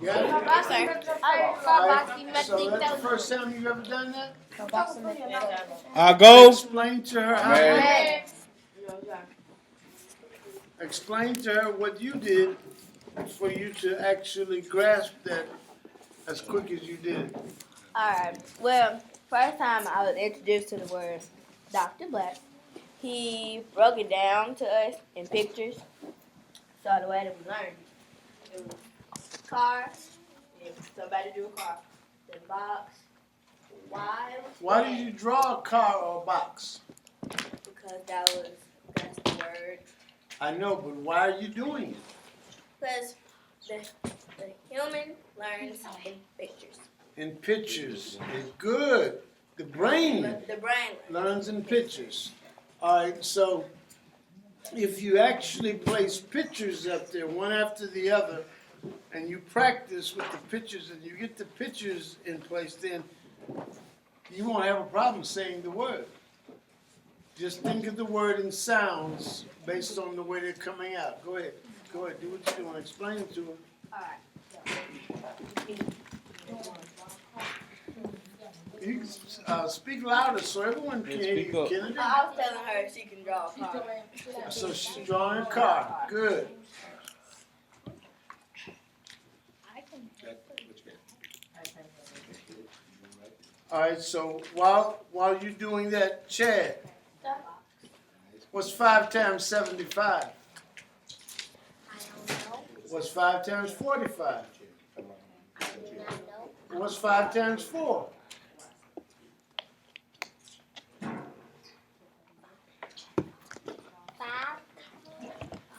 got it? Yes, sir. So that's the first time you've ever done that? Go. Explain to her how. Man. Explain to her what you did for you to actually grasp that as quick as you did. Alright. Well, first time I was introduced to the word Dr. Black, he broke it down to us in pictures. So the way that we learned it was car, if somebody do a car, the box, Why did you draw a car or a box? because that's the word. I know, but why are you doing it? Because the human learns in pictures. In pictures. It's good. The brain The brain learns in pictures. All right, so if you actually place pictures up there, one after the other, and you practice with the pictures and you get the pictures in place, then you won't have a problem saying the word. Just think of the word in sounds based on the way they're coming out. Go ahead. Go ahead. Do what you're doing. Explain it to them. You can, speak louder so everyone can hear you, Kennedy. I was telling her she can draw a car. So she's drawing a car. Good. All right, so while you're doing that, Chad, what's 5 times 75? What's 5 times 45? What's 5 times 4?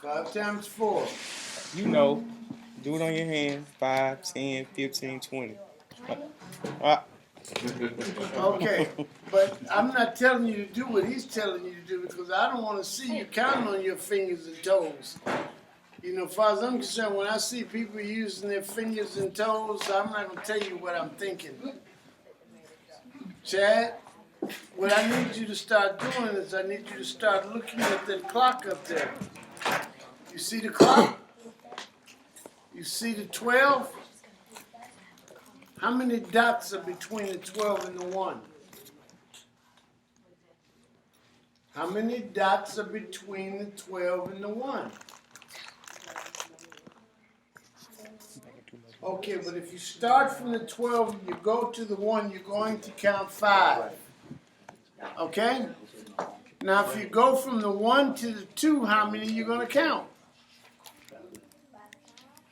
5 times 4. You know. Do it on your hand. 5, 10, 15, 20. Okay, but I'm not telling you to do what he's telling you to do because I don't want to see you counting on your fingers and toes. You know, as far as I'm concerned, when I see people using their fingers and toes, I'm not going to tell you what I'm thinking. Chad, what I need you to start doing is I need you to start looking at that clock up there. You see the clock? You see the 12? How many dots are between the 12 and the 1? How many dots are between the 12 and the 1? Okay, but if you start from the 12 and you go to the 1, you're going to count 5. Okay? Now, if you go from the 1 to the 2, how many are you going to count?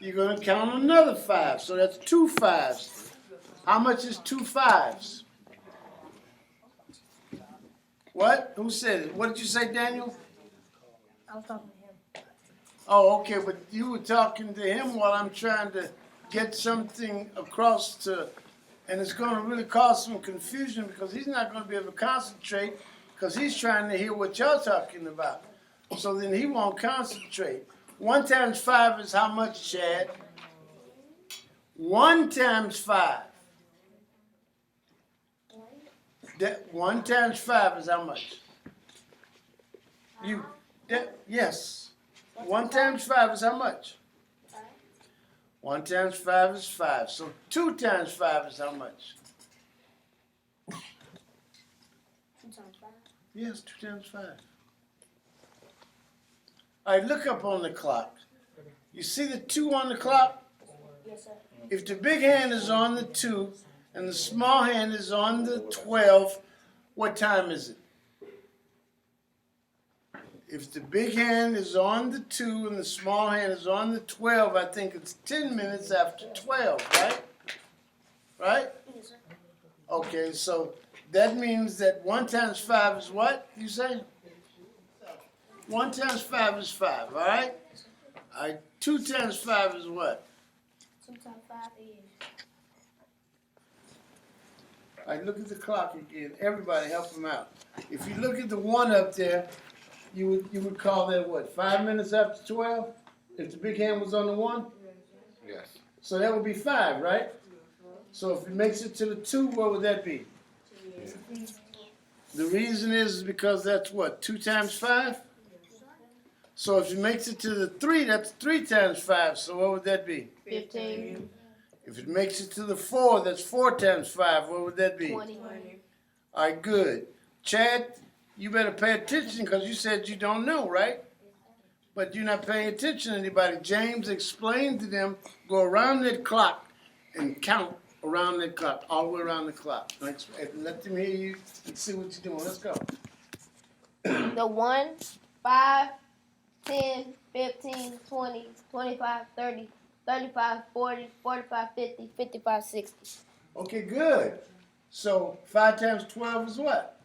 You're going to count another 5. So that's 2 5s. How much is 2 5s? What? Who said it? What did you say, Daniel? I was talking to him. Oh, okay, but you were talking to him while I'm trying to get something across to, and it's going to really cause some confusion because he's not going to be able to concentrate because he's trying to hear what y'all talking about. So then he won't concentrate. 1 times 5 is how much, Chad? 1 times 5. That 1 times 5 is how much? Yes. 1 times 5 is how much? 1 times 5 is 5. So 2 times 5 is how much? 2 times 5. Yes, 2 times 5. All right, look up on the clock. You see the 2 on the clock? Yes, sir. If the big hand is on the 2 and the small hand is on the 12, what time is it? If the big hand is on the 2 and the small hand is on the 12, I think it's 10 minutes after 12, right? Right? Yes, sir. Okay, so that means that 1 times 5 is what, you say? 1 times 5 is 5, all right? All right, 2 times 5 is what? 2 times 5 is. All right, look at the clock again. Everybody help him out. If you look at the 1 up there, you would call that what, 5 minutes after 12? If the big hand was on the 1? Yes. So that would be 5, right? So if it makes it to the 2, what would that be? The reason is because that's what, 2 times 5? So if it makes it to the 3, that's 3 times 5. So what would that be? 15. If it makes it to the 4, that's 4 times 5. What would that be? 20. All right, good. Chad, you better pay attention because you said you don't know, right? But you're not paying attention to anybody. James explained to them, go around that clock and count around that clock, all the way around the clock. Let them hear you and see what you're doing. Let's go. The 1, 5, 10, 15, 20, 25, 30, 35, 40, 45, 50, 55, 60. Okay, good. So 5 times 12 is what?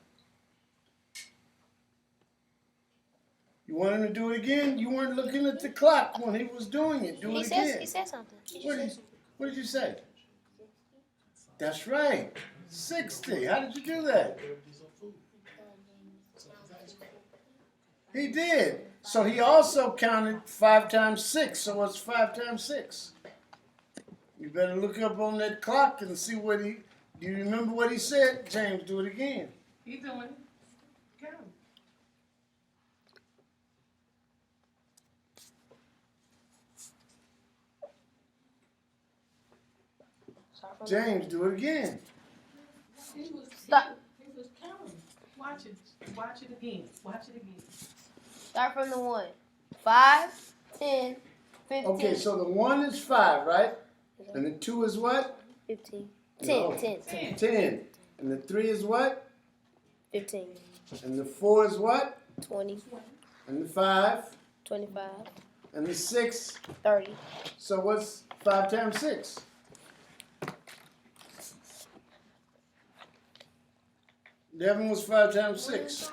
You want him to do it again? You weren't looking at the clock when he was doing it. Do it again. He said something. What did you say? That's right. 60. How did you do that? He did. So he also counted 5 times 6. So what's 5 times 6? You better look up on that clock and see what he. Do you remember what he said? James, do it again. He's doing it. Count. James, do it again. He was Stop. he was counting. Watch it. Watch it again. Watch it again. Start from the 1. 5, 10, 15. Okay, so the 1 is 5, right? And the 2 is what? 15. No. 10, 10, 10. 10. And the 3 is what? 15. And the 4 is what? 20. And the 5? 25. And the 6? 30. So what's 5 times 6? Devin, what's 5 times 6?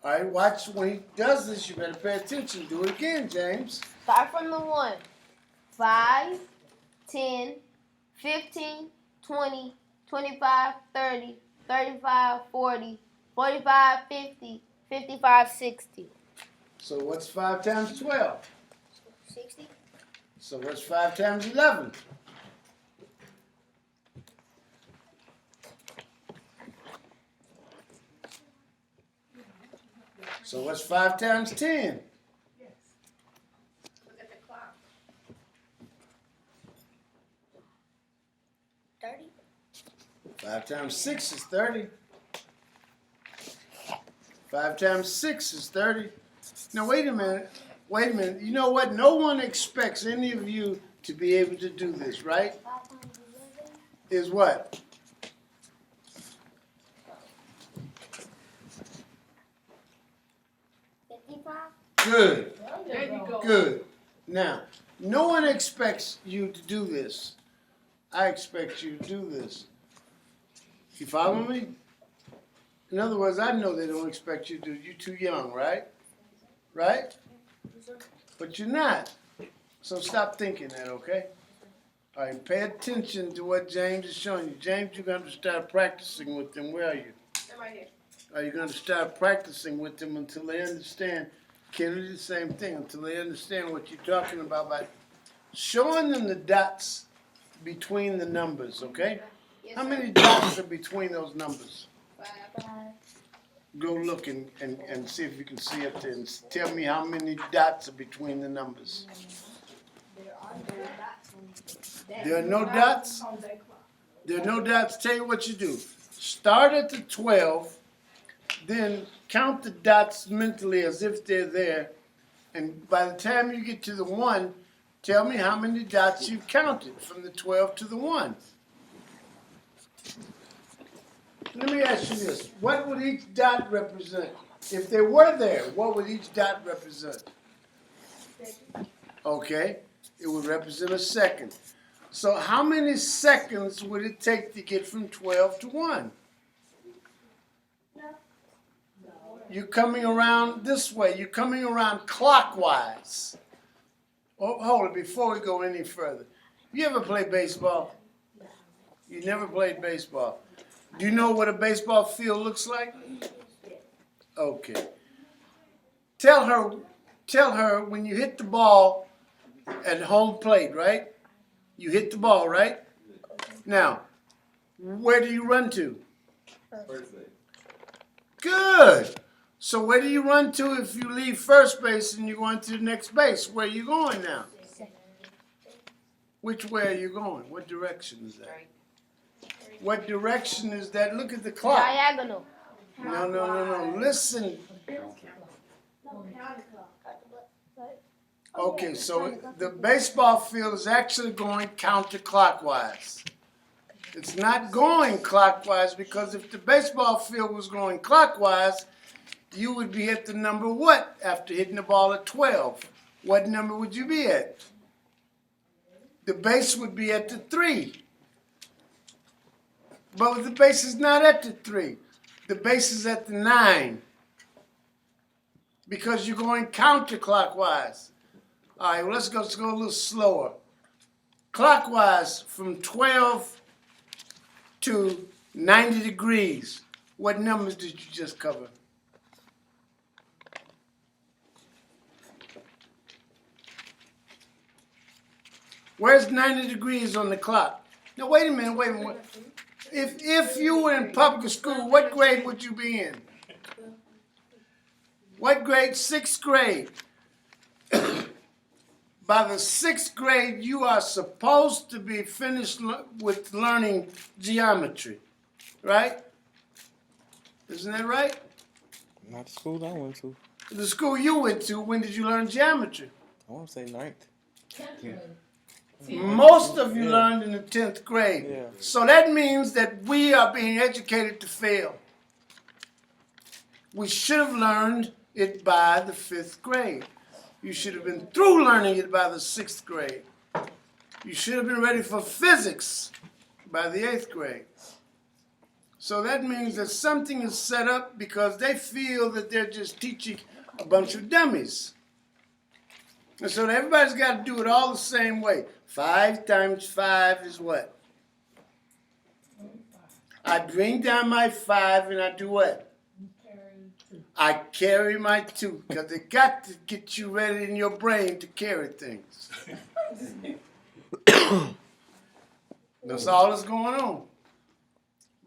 All right, watch when he does this. You better pay attention. Do it again, James. Start from the 1. 5, 10, 15, 20, 25, 30, 35, 40, 45, 50, 55, 60. So what's 5 times 12? 60. So what's 5 times 11? So what's 5 times 10? Yes. Look at the clock. 30. 5 times 6 is 30. 5 times 6 is 30. Now, wait a minute. Wait a minute. You know what? No one expects any of you to be able to do this, right? 5 times 11. Is what? 55. Good. There you go. Good. Now, no one expects you to do this. I expect you to do this. You follow me? In other words, I know they don't expect you to do it. You're too young, right? Right? But you're not. So stop thinking that, okay? All right, pay attention to what James is showing you. James, you're going to start practicing with them. Where are you? I'm right here. Are you going to start practicing with them until they understand? Kennedy, the same thing, until they understand what you're talking about by showing them the dots between the numbers, okay? How many dots are between those numbers? 5. Go look and see if you can see up there and tell me how many dots are between the numbers. There are no dots? On that clock. There are no dots. Tell you what you do. Start at the 12, then count the dots mentally as if they're there. And by the time you get to the 1, tell me how many dots you've counted from the 12 to the 1. Let me ask you this. What would each dot represent? If they were there, what would each dot represent? Okay, it would represent a second. So how many seconds would it take to get from 12 to 1? You're coming around this way. You're coming around clockwise. Oh, hold it, before we go any further. You ever play baseball? You never played baseball. Do you know what a baseball field looks like? Okay. Tell her when you hit the ball at home plate, right? You hit the ball, right? Now, where do you run to? Good. So where do you run to if you leave first base and you're going to the next base? Where are you going now? Which way are you going? What direction is that? What direction is that? Look at the clock. Diagonal. No. Listen. Okay, so the baseball field is actually going counterclockwise. It's not going clockwise because if the baseball field was going clockwise, you would be at the number what after hitting the ball at 12? What number would you be at? The base would be at the 3. But the base is not at the 3. The base is at the 9. Because you're going counterclockwise. All right, well, let's go a little slower. Clockwise from 12 to 90 degrees. What numbers did you just cover? Where's 90 degrees on the clock? Now, wait a minute. If you were in public school, what grade would you be in? What grade? 6th grade. By the 6th grade, you are supposed to be finished with learning geometry, right? Isn't that right? Not the school I went to. The school you went to, when did you learn geometry? I want to say 9th. Most of you learned in the 10th grade. Yeah. So that means that we are being educated to fail. We should have learned it by the 5th grade. You should have been through learning it by the 6th grade. You should have been ready for physics by the 8th grade. So that means that something is set up because they feel that they're just teaching a bunch of dummies. And so everybody's got to do it all the same way. 5 times 5 is what? I bring down my 5 and I do what? I carry my 2 because they got to get you ready in your brain to carry things. That's all that's going on.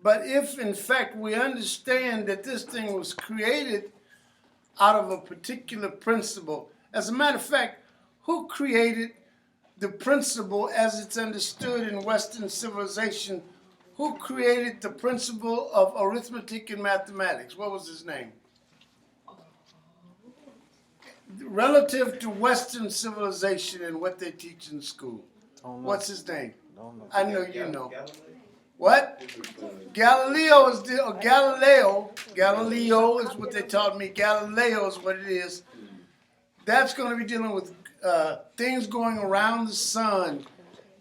But if, in fact, we understand that this thing was created out of a particular principle, as a matter of fact, who created the principle as it's understood in Western civilization? Who created the principle of arithmetic and mathematics? What was his name? Relative to Western civilization and what they teach in school. What's his name? I know you know. What? Galileo is Galileo is what they taught me. Galileo is what it is. That's going to be dealing with things going around the sun.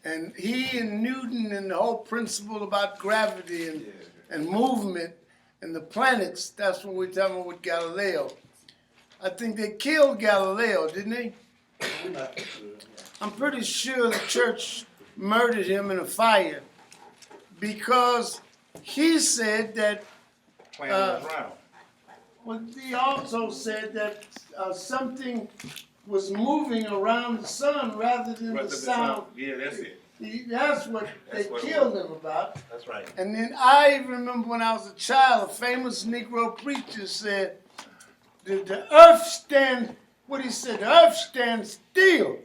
And he and Newton and the whole principle about gravity and movement and the planets, that's what we're talking about with Galileo. I think they killed Galileo, didn't they? I'm pretty sure the church murdered him in a fire because he said that. Well, he also said that something was moving around the sun rather than the sound. Yeah, that's it. That's what they killed him about. That's right. And then I remember when I was a child, a famous Negro preacher said, the earth stands, what he said, the earth stands still.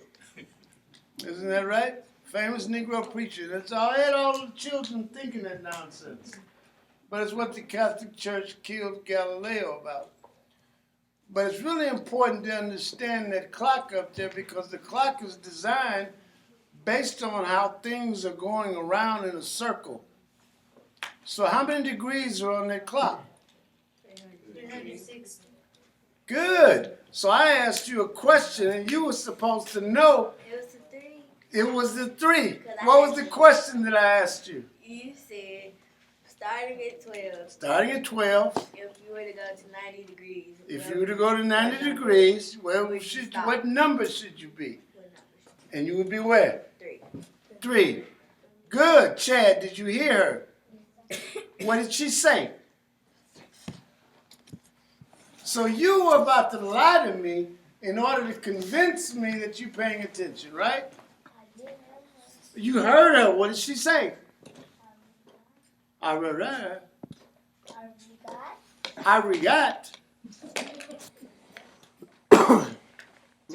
Isn't that right? Famous Negro preacher. That's all. I had all the children thinking that nonsense. But it's what the Catholic Church killed Galileo about. But it's really important to understand that clock up there because the clock is designed based on how things are going around in a circle. So how many degrees are on that clock? 360. Good. So I asked you a question and you were supposed to know It was a 3. it was the 3. What was the question that I asked you? You said starting at 12. Starting at 12, If you were to go to 90 degrees. if you were to go to 90 degrees, what number should you be? And you would be where? 3. 3. Good. Chad, did you hear her? What did she say? So you were about to lie to me in order to convince me that you're paying attention, right? You heard her. What did she say? Arigat.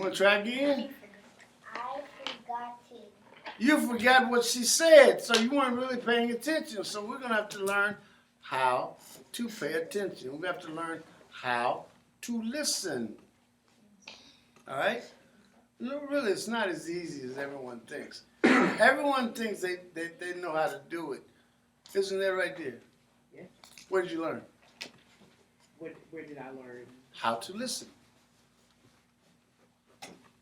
Want to try again? I forgot it. You forgot what she said, so you weren't really paying attention. So we're gonna have to learn how to pay attention. We have to learn how to listen. All right? No, really, it's not as easy as everyone thinks. Everyone thinks they know how to do it. Isn't that right there? Yeah. Where did you learn? Where did I learn? How to listen.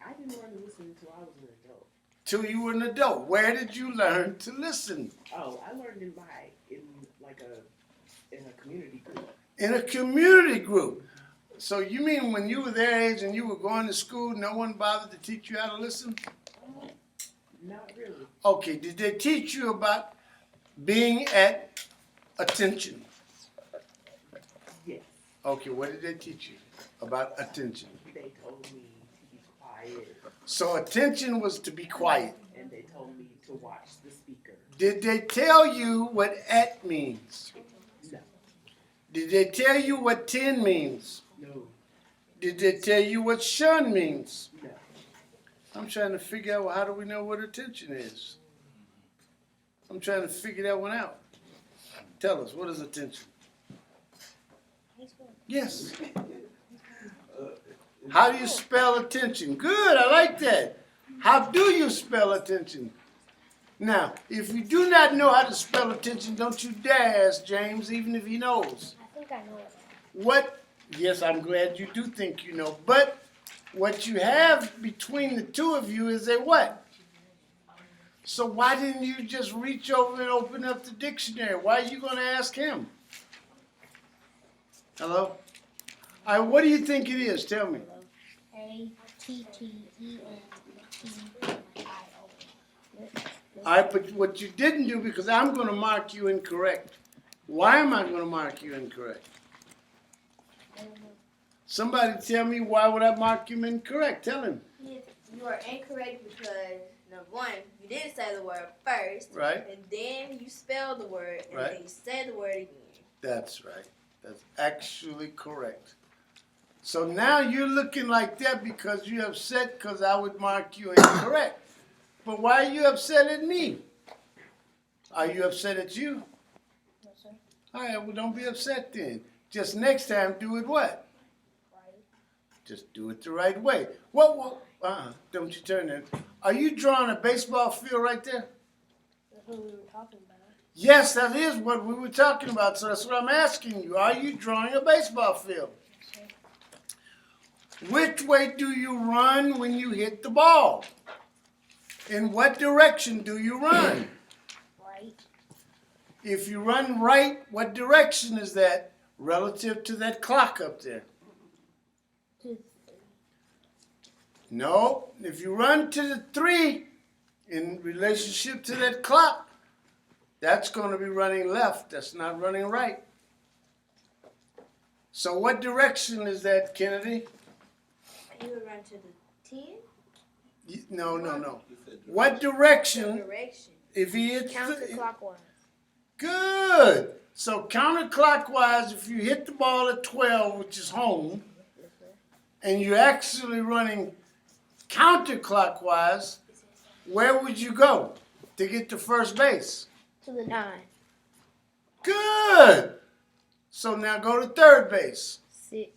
I didn't learn to listen until I was an adult. Till you were an adult. Where did you learn to listen? Oh, I learned in a community group. In a community group. So you mean when you were their age and you were going to school, no one bothered to teach you how to listen? Not really. Okay, did they teach you about being at attention? Yes. Okay, what did they teach you about attention? They told me to be quiet, So attention was to be quiet. and they told me to watch the speaker. Did they tell you what at means? No. Did they tell you what 10 means? No. Did they tell you what shun means? No. I'm trying to figure out, well, how do we know what attention is? I'm trying to figure that one out. Tell us, what is attention? Yes. How do you spell attention? Good, I like that. How do you spell attention? Now, if you do not know how to spell attention, don't you dare ask James, even if he knows. I think I know it. What? Yes, I'm glad you do think you know. But what you have between the two of you is a what? So why didn't you just reach over and open up the dictionary? Why are you going to ask him? Hello? All right, what do you think it is? Tell me. A-T-T-E-N-T-I-O-N. All right, but what you didn't do, because I'm going to mark you incorrect. Why am I going to mark you incorrect? Somebody tell me, why would I mark you incorrect? Tell him. You are incorrect because, number one, you didn't say the word first. Right. And then you spelled the word, and Right. then you said the word again. That's right. That's actually correct. So now you're looking like that because you're upset because I would mark you incorrect. But why are you upset at me? Are you upset at you? No, sir. All right, well, don't be upset then. Just next time, do it what? Right. Just do it the right way. Don't you turn it. Are you drawing a baseball field right there? That's what we were talking about. Yes, that is what we were talking about. So that's what I'm asking you. Are you drawing a baseball field? Which way do you run when you hit the ball? In what direction do you run? Right. If you run right, what direction is that relative to that clock up there? No, if you run to the 3 in relationship to that clock, that's going to be running left. That's not running right. So what direction is that, Kennedy? You would run to the 10? No. What direction, Direction. if he hits Counterclockwise. Good. So counterclockwise, if you hit the ball at 12, which is home, and you're actually running counterclockwise, where would you go to get to first base? To the 9. Good. So now go to third base. 6.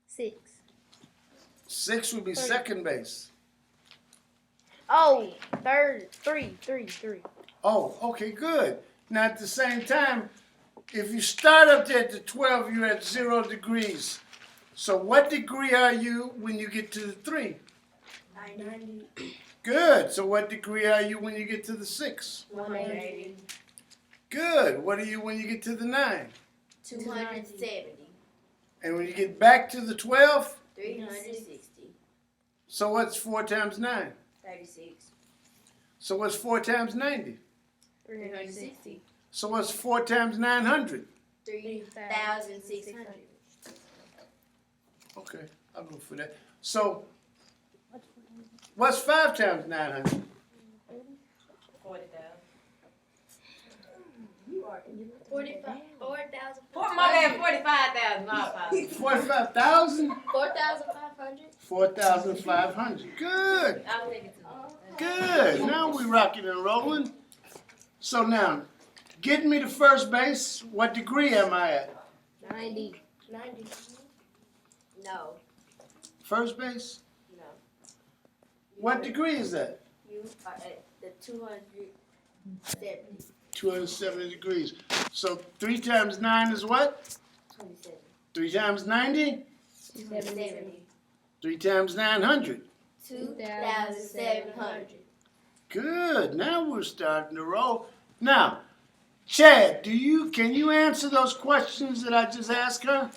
Six. 6 would be second base. Oh, third. 3. Oh, okay, good. Now at the same time, if you start up there at the 12, you're at 0 degrees. So what degree are you when you get to the 3? 90. Good. So what degree are you when you get to the 6? 180. Good. What are you when you get to the 9? 270. And when you get back to the 12? 360. So what's 4 times 9? 36. So what's 4 times 90? 360. So what's 4 times 900? 3,600. Okay, I'll go for that. So what's 5 times 900? 40,000. 45. 4,000. For said 45,000. My apologies. 45,000? 4,500. 4,500. Good. I'll take it to Good. Now we rocking and rolling. So now, get me to first base. What degree am I at? 90. 90. No. First base? No. What degree is that? You are at the 270. 270 degrees. So 3 times 9 is what? 27. 3 times 90? 270. 3 times 900. 2,700. Good. Now we're starting to roll. Now, Chad, can you answer those questions that I just asked her?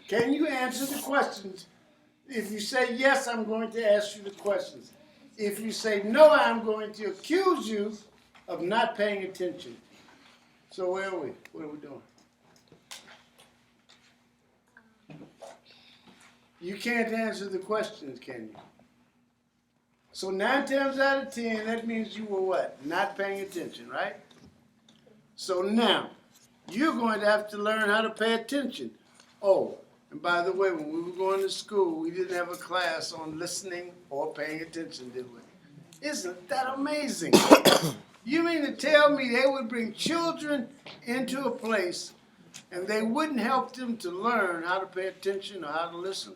Can you answer the questions? If you say yes, I'm going to ask you the questions. If you say no, I'm going to accuse you of not paying attention. So where are we? What are we doing? You can't answer the questions, can you? So 9 times out of 10, that means you were what? Not paying attention, right? So now, you're going to have to learn how to pay attention. Oh, and by the way, when we were going to school, we didn't have a class on listening or paying attention, did we? Isn't that amazing? You mean to tell me they would bring children into a place and they wouldn't help them to learn how to pay attention or how to listen?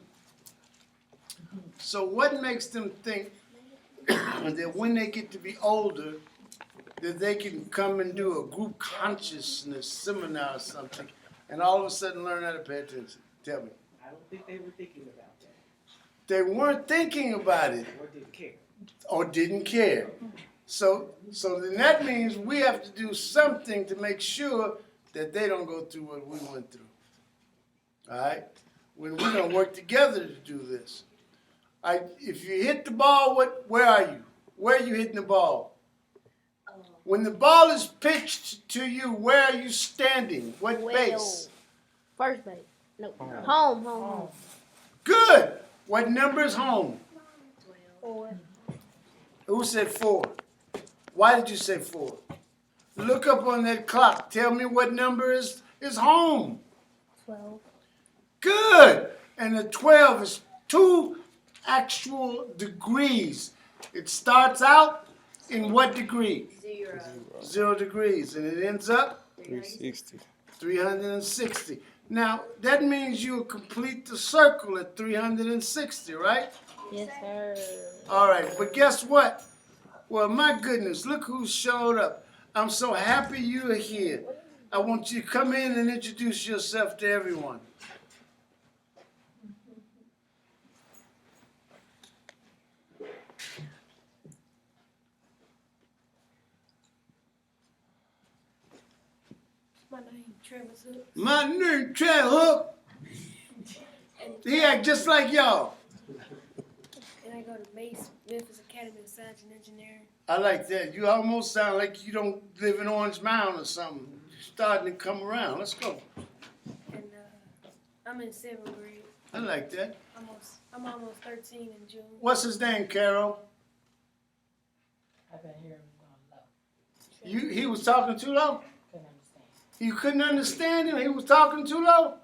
So what makes them think that when they get to be older, that they can come and do a group consciousness seminar or something and all of a sudden learn how to pay attention? Tell me. I don't think they were thinking about that. They weren't thinking about it Or didn't care. or didn't care. So then that means we have to do something to make sure that they don't go through what we went through. All right? When we're going to work together to do this. If you hit the ball, where are you? Where are you hitting the ball? When the ball is pitched to you, where are you standing? What base? First base. No. Home. Good. What number is home? 4. Who said 4? Why did you say 4? Look up on that clock. Tell me what number is home. 12. Good. And the 12 is 2 actual degrees. It starts out in what degree? 0. 0 degrees. And it ends up 360. 360. Now, that means you'll complete the circle at 360, right? Yes, sir. All right, but guess what? Well, my goodness, look who showed up. I'm so happy you're here. I want you to come in and introduce yourself to everyone. My name Travis Hook, My name Chad Hook. He act just like y'all. and I go to Mace Memphis Academy of Science and Engineering. I like that. You almost sound like you don't live in Orange Mound or something. You're starting to come around. Let's go. And I'm in 7th grade. I like that. I'm almost 13 in June. What's his name, Carol? I've been hearing him low. He was talking too low? Couldn't understand. You couldn't understand him? He was talking too low?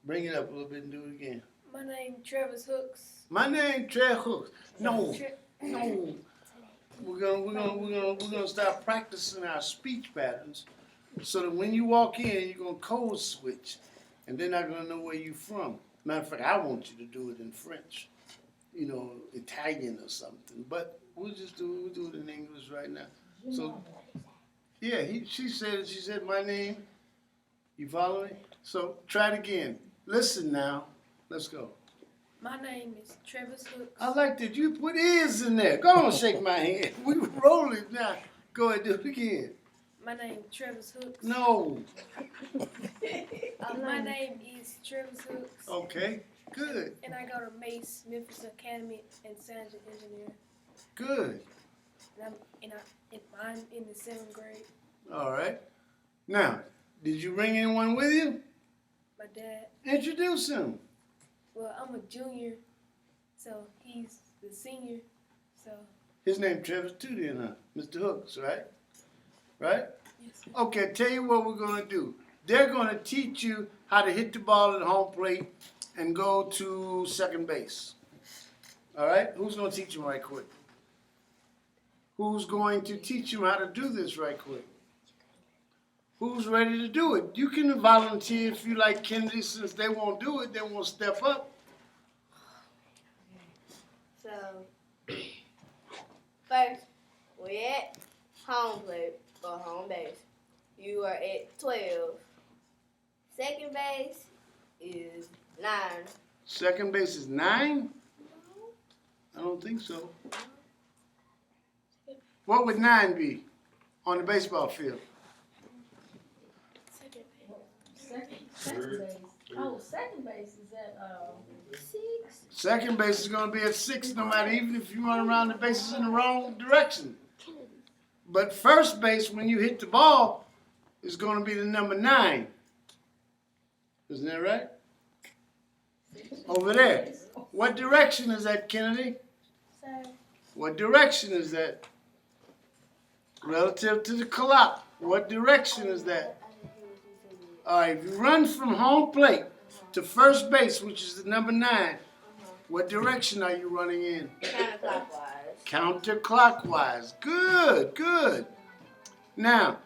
Bring it up a little bit and do it again. My name Travis Hooks. My name Trey Hooks. No, Tra- no. We're gonna start practicing our speech patterns so that when you walk in, you're gonna code switch, and they're not gonna know where you're from. Matter of fact, I want you to do it in French, Italian or something. But we'll do it in English right now. So, yeah, she said my name. You follow me? So try it again. Listen now. Let's go. My name is Travis Hooks. I like that you put ears in there. Go on, shake my hand. We rolling now. Go ahead, do it again. My name Travis Hooks. No. My name is Travis Hooks. Okay. Good. And I go to Mace Memphis Academy in Science and Engineering. Good. And I'm in the 7th grade. All right. Now, did you bring anyone with you? My dad. Introduce him. Well, I'm a junior, so he's the senior. So His name Travis too then, huh? Mr. Hooks, right? Right? Okay, tell you what we're gonna do. They're gonna teach you how to hit the ball at home plate and go to second base. All right? Who's gonna teach them right quick? Who's going to teach them how to do this right quick? Who's ready to do it? You can volunteer if you like Kennedy, since they won't do it, they won't step up. So, first, we're at home plate or home base. You are at 12. Second base is 9. Second base is 9? I don't think so. What would 9 be on the baseball field? Second base. Oh, second base is at, 6. Second base is going to be at 6 no matter, even if you run around the bases in the wrong direction. But first base, when you hit the ball, is going to be the number 9. Isn't that right? Over there. What direction is that, Kennedy? Sir. What direction is that? Relative to the clock. What direction is that? All right, if you run from home plate to first base, which is the number 9, what direction are you running in? Counterclockwise. Counterclockwise. Good, good. Now,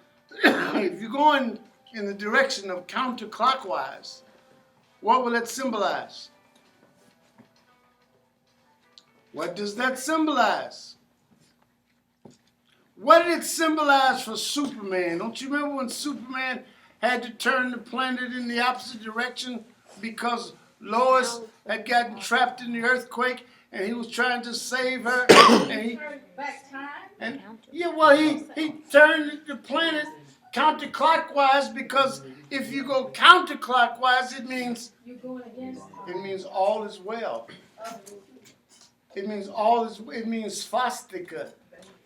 if you're going in the direction of counterclockwise, what will it symbolize? What does that symbolize? What did it symbolize for Superman? Don't you remember when Superman had to turn the planet in the opposite direction because Lois had gotten trapped in the earthquake and he was trying to save her? back time? And yeah, well, he turned the planet counterclockwise, because if you go counterclockwise, it means You're going against. all is well. It means swastika.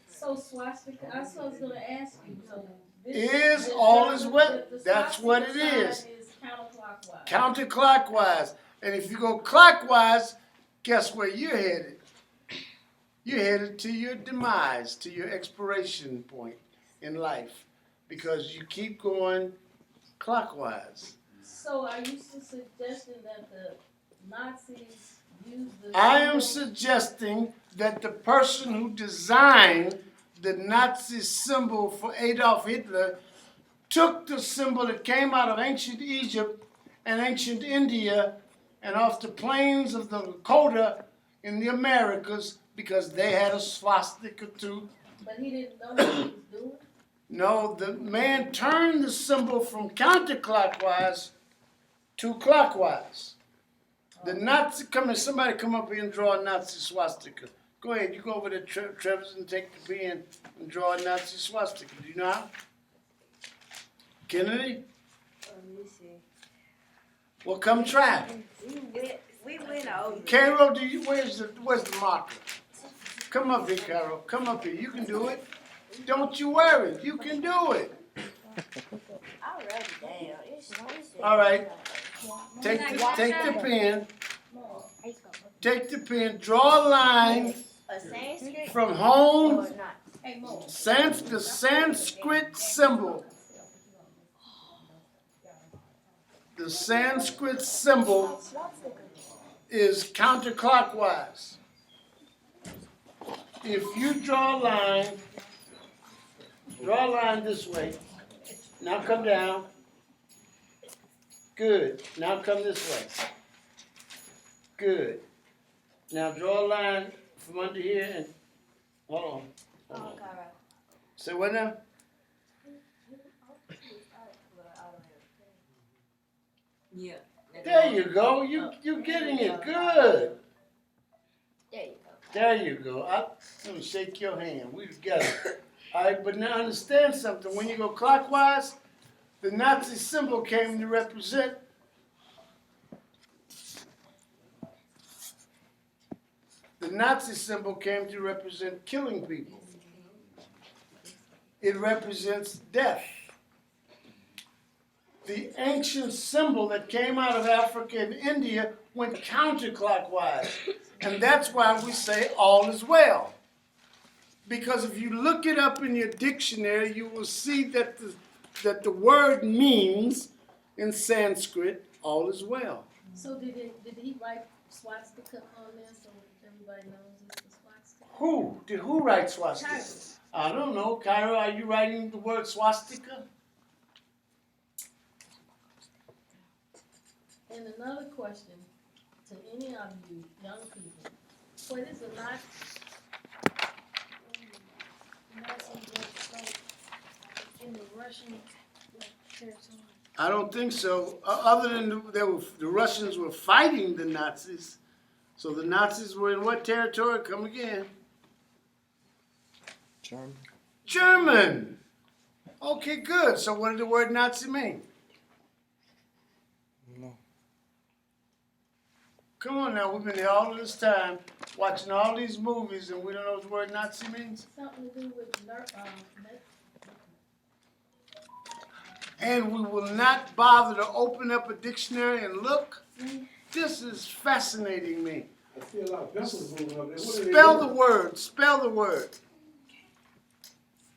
So swastika, I was gonna ask you, so. Is all is well. That's what it is. Is counterclockwise. Counterclockwise. And if you go clockwise, guess where you're headed? You're headed to your demise, to your expiration point in life, because you keep going clockwise. So are you suggesting that the Nazis used the? I am suggesting that the person who designed the Nazi symbol for Adolf Hitler took the symbol that came out of ancient Egypt and ancient India and off the plains of the Lakota in the Americas, because they had a swastika too. But he didn't know what he was doing? No, the man turned the symbol from counterclockwise to clockwise. The Nazi, somebody come up here and draw a Nazi swastika. Go ahead, you go over to Trevor's and take the pen and draw a Nazi swastika. Do you know how? Kennedy? Let me see. Well, come try. We went over. Carol, where's the marker? Come up here, Carol. Come up here. You can do it. Don't you worry. You can do it. I wrote it down. It's All right. Take the pen. Take the pen. Draw a line a Sanskrit from or home. not? Hey, Mo. The Sanskrit symbol. The Sanskrit symbol is counterclockwise. If you draw a line this way. Now come down. Good. Now come this way. Good. Now draw a line from under here and hold on. Oh, okay, right. Say what now? Yeah. There you go. You're getting it. Good. There you go. There you go. Let me shake your hand. We've got it. All right, but now understand something. When you go clockwise, the Nazi symbol came to represent killing people. It represents death. The ancient symbol that came out of Africa and India went counterclockwise. And that's why we say all is well. Because if you look it up in your dictionary, you will see that the word means in Sanskrit, all is well. So did he write swastika on there so everybody knows it's the swastika? Who write swastika? Cairo. I don't know. Kyra, are you writing the word swastika? And another question to any of you young people, what is a Nazi? Nazis was like in the Russian territory. I don't think so. Other than the Russians were fighting the Nazis. So the Nazis were in what territory? Come again. German. German. Okay, good. So what did the word Nazi mean? No. Come on now, we've been here all of this time watching all these movies and we don't know what the word Nazi means? Something to do with And we will not bother to open up a dictionary and look? This is fascinating me. I see a lot of pencils moving up there. What are they Spell the doing? word. Spell the word.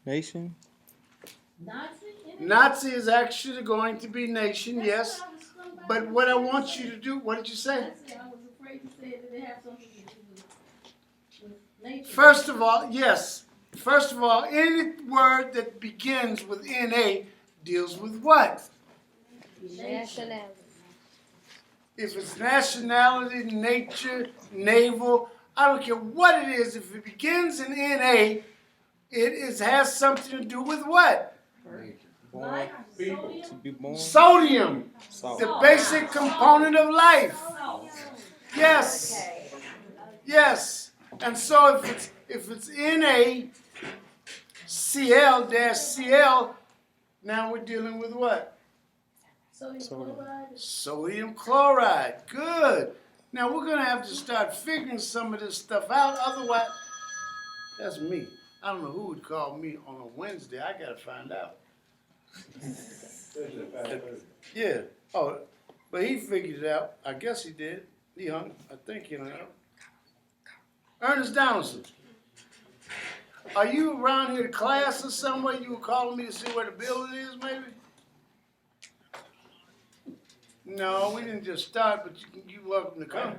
Nation. Nazi? Nazi is actually going to be nation, yes. But what I want you to do, what did you say? I was afraid to say that it have something to do with nature. First of all, yes. First of all, any word that begins with N-A deals with what? Nationality. If it's nationality, nature, naval, I don't care what it is. If it begins in N-A, has something to do with what? Born. Life, To sodium, be born. Sodium, Salt. the basic component of life. Yes. Yes. And so if it's NaCl-Cl, now we're dealing with what? sodium Sodium. chloride. Sodium chloride. Good. Now we're gonna have to start figuring some of this stuff out. Otherwise, that's me. I don't know who would call me on a Wednesday. I gotta find out. Especially at 5:30. Yeah. Oh, but he figured it out. I guess he did. He hung. I think he hung out. Ernest Donaldson. Are you around here to class or somewhere? You were calling me to see where the building is, maybe? No, we didn't just start, but you're welcome to come.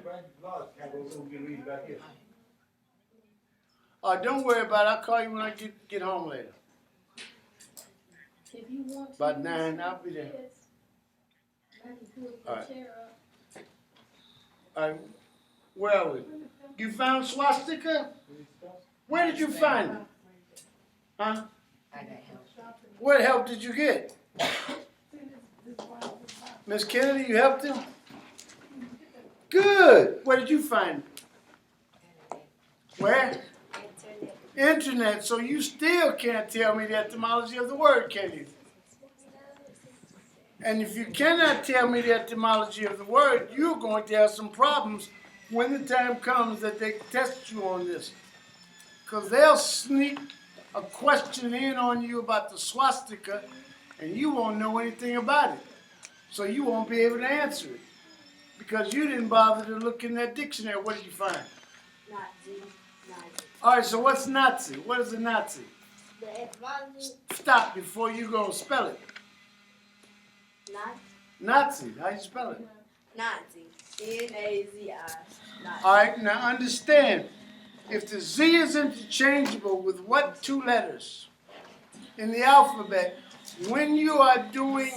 Don't worry about it. I'll call you when I get home later. If you want to. About 9, I'll be there. Yes. I can pull the All right. chair up. All right, where are we? You found swastika? Where did you find it? Huh? What help did you get? Miss Kennedy, you helped him? Good. Where did you find it? Where? Internet. So you still can't tell me the etymology of the word, can you? And if you cannot tell me the etymology of the word, you're going to have some problems when the time comes that they test you on this. Because they'll sneak a question in on you about the swastika, and you won't know anything about it. So you won't be able to answer it. Because you didn't bother to look in that dictionary. What did you find? Nazi. All right, so what's Nazi? What is a Nazi? The etymology. Stop before you go spell it. Nazi, how you spell it? Nazi. N-A-Z-I. Nazi. All right, now understand, if the Z is interchangeable with what 2 letters in the alphabet, when you are doing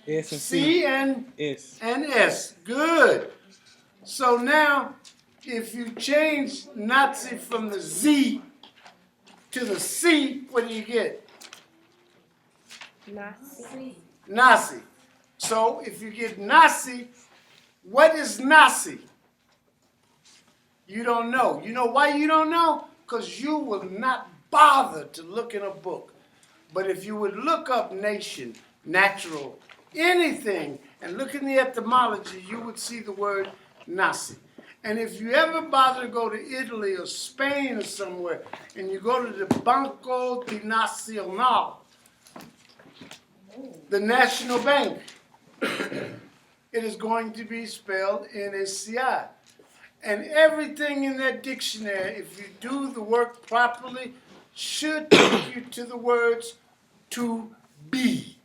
S and C and S. S, good. So now, if you change Nazi from the Z to the C, what do you get? Nazi. Nazi. So if you get Nazi, what is Nazi? You don't know. You know why you don't know? Because you will not bother to look in a book. But if you would look up nation, natural, anything, and look in the etymology, you would see the word Nazi. And if you ever bother to go to Italy or Spain or somewhere, and you go to the Banco di Nacional, the National Bank, it is going to be spelled N-A-C-I. And everything in that dictionary, if you do the work properly, should take you to the words to be.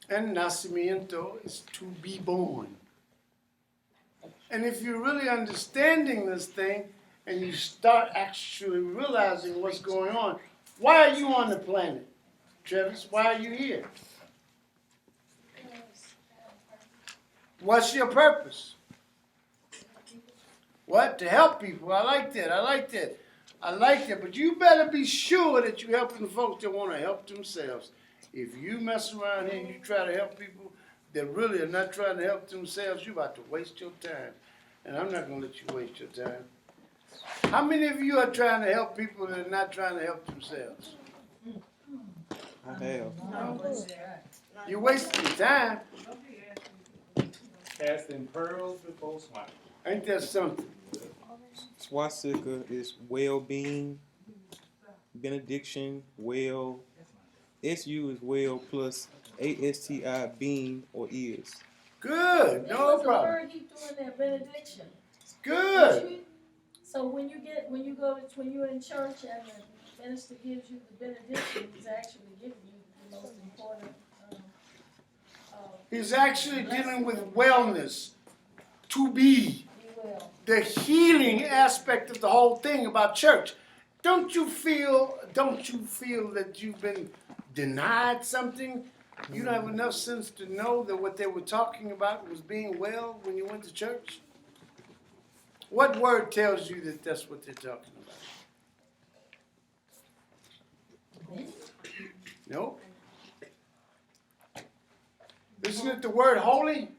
And nacimiento is to be born. And if you're really understanding this thing and you start actually realizing what's going on, why are you on the planet, Travis? Why are you here? What's your purpose? What? To help people. I like that. I like that. I like that. But you better be sure that you're helping the folks that want to help themselves. If you mess around here and you try to help people that really are not trying to help themselves, you're about to waste your time. And I'm not going to let you waste your time. How many of you are trying to help people that are not trying to help themselves? I have. You're wasting your time. Casting pearls before swine. Ain't that something? Swastika is well-being, benediction, well. SU is well plus ASTI being or is. Good. There No was a problem. word he threw in there, benediction. Good. So when you're in church and the minister gives you the benediction, he's actually giving you the most important. He's actually dealing with wellness. To be. Be well. The healing aspect of the whole thing about church. Don't you feel that you've been denied something? You don't have enough sense to know that what they were talking about was being well when you went to church? What word tells you that that's what they're talking about? No? Isn't it the word holy?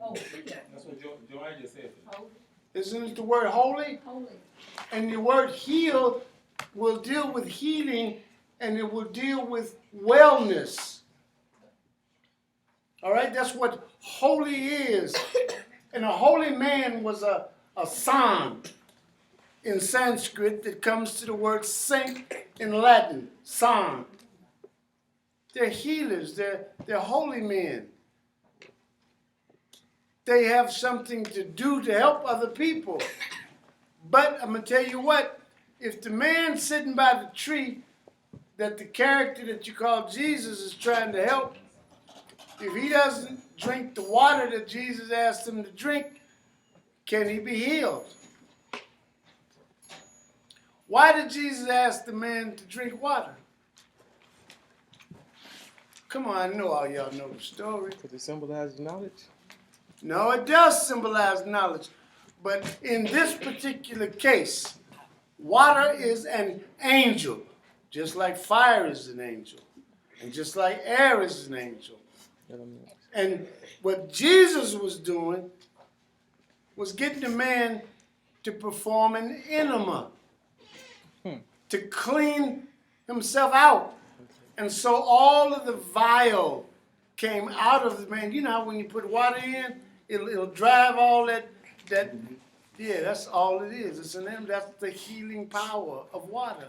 Oh, That's what Joanne just said. holy, Isn't it the word holy? holy. And the word heal will deal with healing and it will deal with wellness. All right, that's what holy is. And a holy man was a san in Sanskrit that comes to the word saint in Latin, san. They're healers, they're holy men. They have something to do to help other people. But I'm going to tell you what, if the man sitting by the tree that the character that you call Jesus is trying to help, if he doesn't drink the water that Jesus asked him to drink, can he be healed? Why did Jesus ask the man to drink water? Come on, I know all y'all know the story. Because it symbolizes knowledge. No, it does symbolize knowledge. But in this particular case, water is an angel, just like fire is an angel, and just like air is an angel. Elements. And what Jesus was doing was getting the man to perform an enema, to clean himself out. And so all of the vial came out of the man. You know how when you put water in, it'll drive all that, yeah, that's all it is. It's an enema. That's the healing power of water.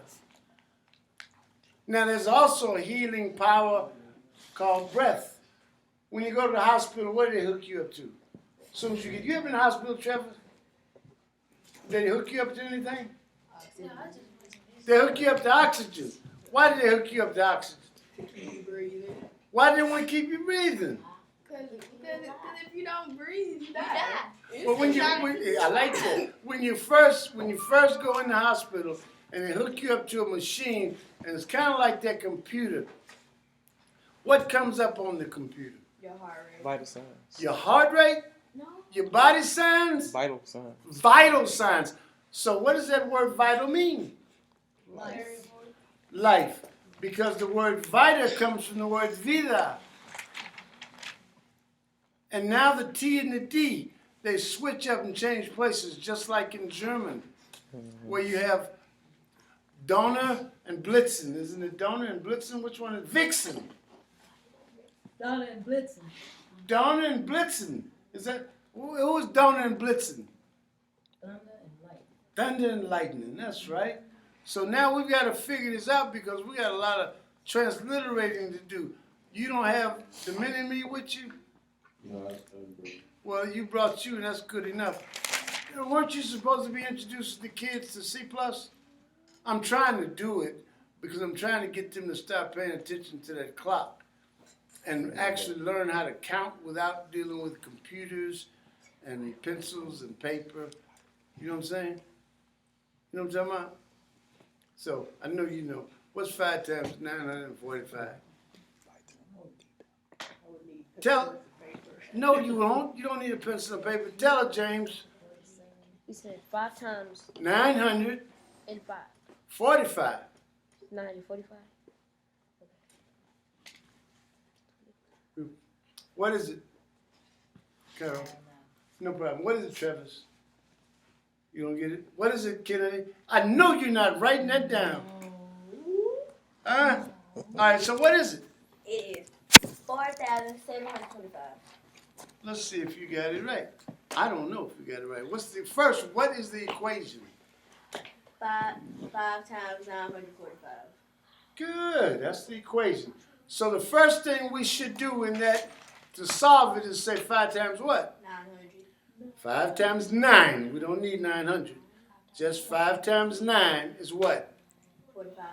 Now there's also a healing power called breath. When you go to the hospital, what do they hook you up to? As soon as you ever been in the hospital, Trevor? Did they hook you up to anything? They hook you up to oxygen. Why did they hook you up to oxygen? Why did they want to keep you breathing? Because if you don't breathe, you die. Well, I like that. When you first go in the hospital and they hook you up to a machine, and it's kind of like that computer. What comes up on the computer? Your heart rate. Vital signs. Your heart rate? No. Your body signs? Vital signs. Vital signs. So what does that word vital mean? Life. Life. Because the word vita comes from the word vida. And now the T and the D, they switch up and change places, just like in German, where you have Donner and Blitzen. Isn't it Donner and Blitzen? Which one is Vixen? Donna and Blitzen. Donner and Blitzen. Is that, who is Donner and Blitzen? Thunder and light. Thunder and lightning, that's right. So now we've got to figure this out because we got a lot of transliterating to do. You don't have the mini-me with you? No, Well, you brought you, and that's good enough. You know, weren't you supposed to be introducing the kids to C+? I'm trying to do it because I'm trying to get them to start paying attention to that clock and actually learn how to count without dealing with computers and pencils and paper. You know what I'm saying? You know what I'm talking about? So, I know you know. What's 5 times 945? Tell, no you won't. You don't need a pencil and paper. Tell her, James. You said 5 times 945. 85. 945. What is it, Carol? No problem. What is it, Travis? You don't get it? What is it, Kennedy? I know you're not writing that down. All right, so what is it? It is 4,725. Let's see if you got it right. I don't know if you got it right. What is the equation? 5 times 945. Good, that's the equation. So the first thing we should do in that to solve it is say 5 times what? 900. 5 times 9. We don't need 900. Just 5 times 9 is what? 45.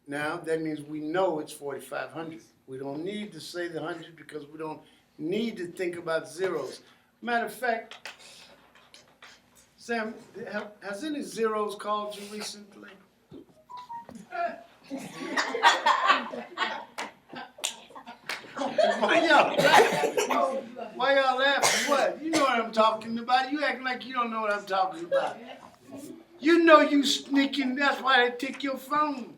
Now, that means we know it's 4,500. We don't need to say the 100 because we don't need to think about zeros. Matter of fact, Sam, has any zeros called you recently? Why y'all laughing? Why y'all laughing? What? You know what I'm talking about. You acting like you don't know what I'm talking about. You know you sneaking. That's why they take your phone.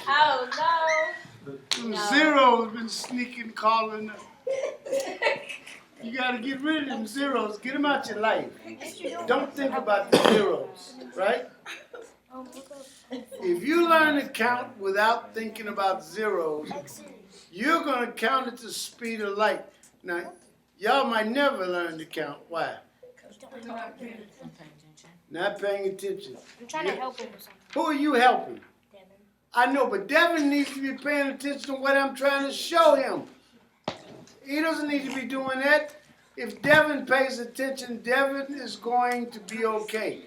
Oh, no. Them zeros been sneaking, calling. You gotta get rid of them zeros. Get them out your life. Don't think about the zeros, right? If you learn to count without thinking about zeros, you're gonna count at the speed of light. Now, y'all might never learn to count. Why? Not paying attention. I'm trying to help him with something. Who are you helping? I know, but Devin needs to be paying attention to what I'm trying to show him. He doesn't need to be doing that. If Devin pays attention, Devin is going to be okay.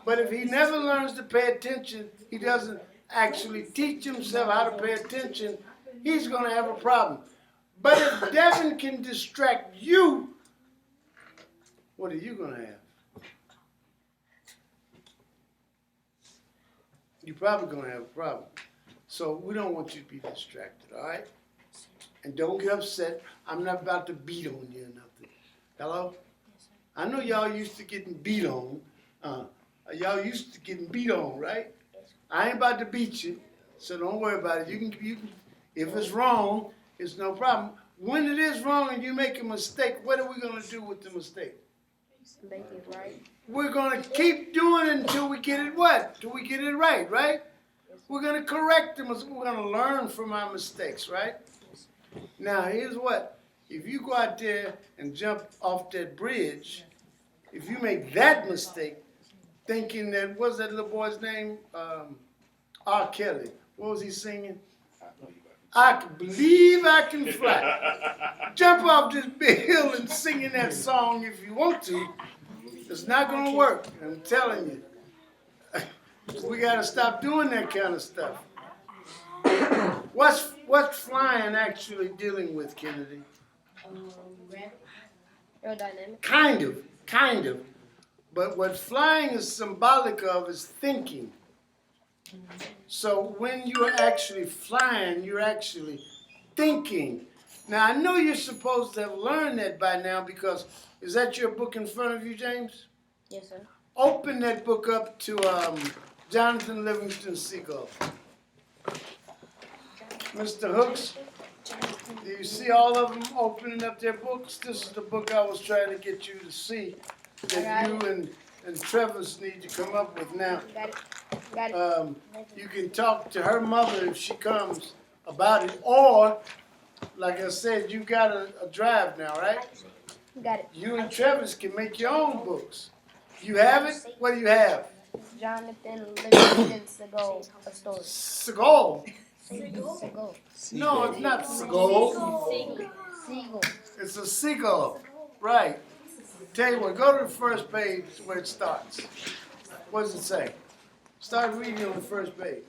But if he never learns to pay attention, he doesn't actually teach himself how to pay attention, he's going to have a problem. But if Devin can distract you, what are you going to have? You're probably going to have a problem. So we don't want you to be distracted, all right? And don't get upset. I'm not about to beat on you or nothing. Hello? I know y'all used to getting beat on. Y'all used to getting beat on, right? I ain't about to beat you, so don't worry about it. You can. If it's wrong, it's no problem. When it is wrong and you make a mistake, what are we going to do with the mistake? Make it right. We're going to keep doing it until we get it what? Till we get it right, right? We're going to correct them. We're going to learn from our mistakes, right? Now, here's what. If you go out there and jump off that bridge, if you make that mistake, thinking that, what's that little boy's name? R. Kelly. What was he singing? I can believe I can fly. Jump off this big hill and singing that song if you want to. It's not going to work. I'm telling you. We got to stop doing that kind of stuff. What's flying actually dealing with, Kennedy? Aerodynamic. Kind of. But what flying is symbolic of is thinking. So when you're actually flying, you're actually thinking. Now, I know you're supposed to have learned that by now because, is that your book in front of you, James? Yes, sir. Open that book up to Jonathan Livingston Seagull. Mr. Hooks, do you see all of them opening up their books? This is the book I was trying to get you to see that you and Travis need to come up with now. Got it. You can talk to her mother if she comes about it, or, like I said, you got a drive now, right? Got it. You and Travis can make your own books. You have it? What do you have? Jonathan Livingston Seagull, a story. Seagull? Seagull. No, it's not seagull. Seagull. It's a seagull. Right. Tell you what, go to the first page where it starts. What does it say? Start reading on the first page.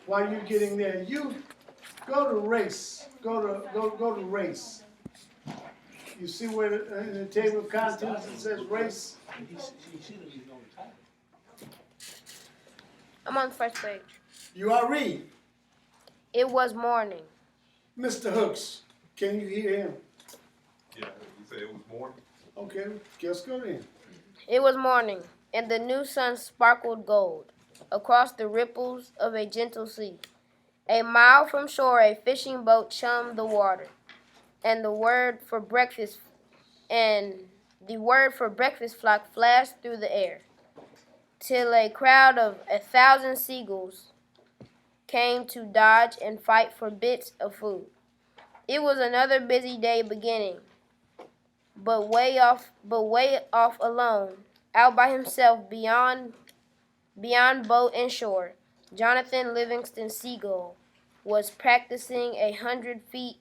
While you're getting there, you go to race. Go to race. You see where in the table of contents it says race? I'm on the first page. You are read. It was morning. Mr. Hooks, can you hear him? Yeah, you said it was morning? Okay, just go in. It was morning, and the new sun sparkled gold across the ripples of a gentle sea. A mile from shore, a fishing boat chummed the water, and the word for breakfast flock flashed through the air, till a crowd of 1,000 seagulls came to dodge and fight for bits of food. It was another busy day beginning, but way off alone, out by himself beyond boat and shore, Jonathan Livingston Seagull was practicing 100 feet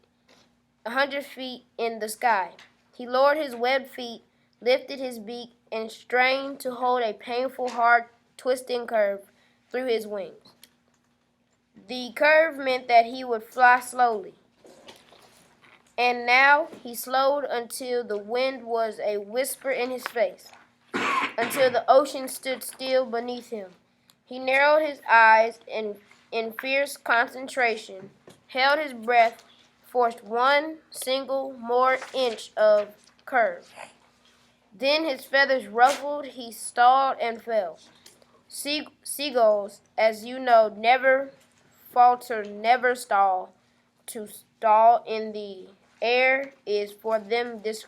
in the sky. He lowered his webbed feet, lifted his beak, and strained to hold a painful, hard, twisting curve through his wings. The curve meant that he would fly slowly. And now he slowed until the wind was a whisper in his face, until the ocean stood still beneath him. He narrowed his eyes in fierce concentration, held his breath, forced one single more inch of curve. Then his feathers ruffled, he stalled and fell. Seagulls, as you know, never falter, never stall. To stall in the air is for them disgrace,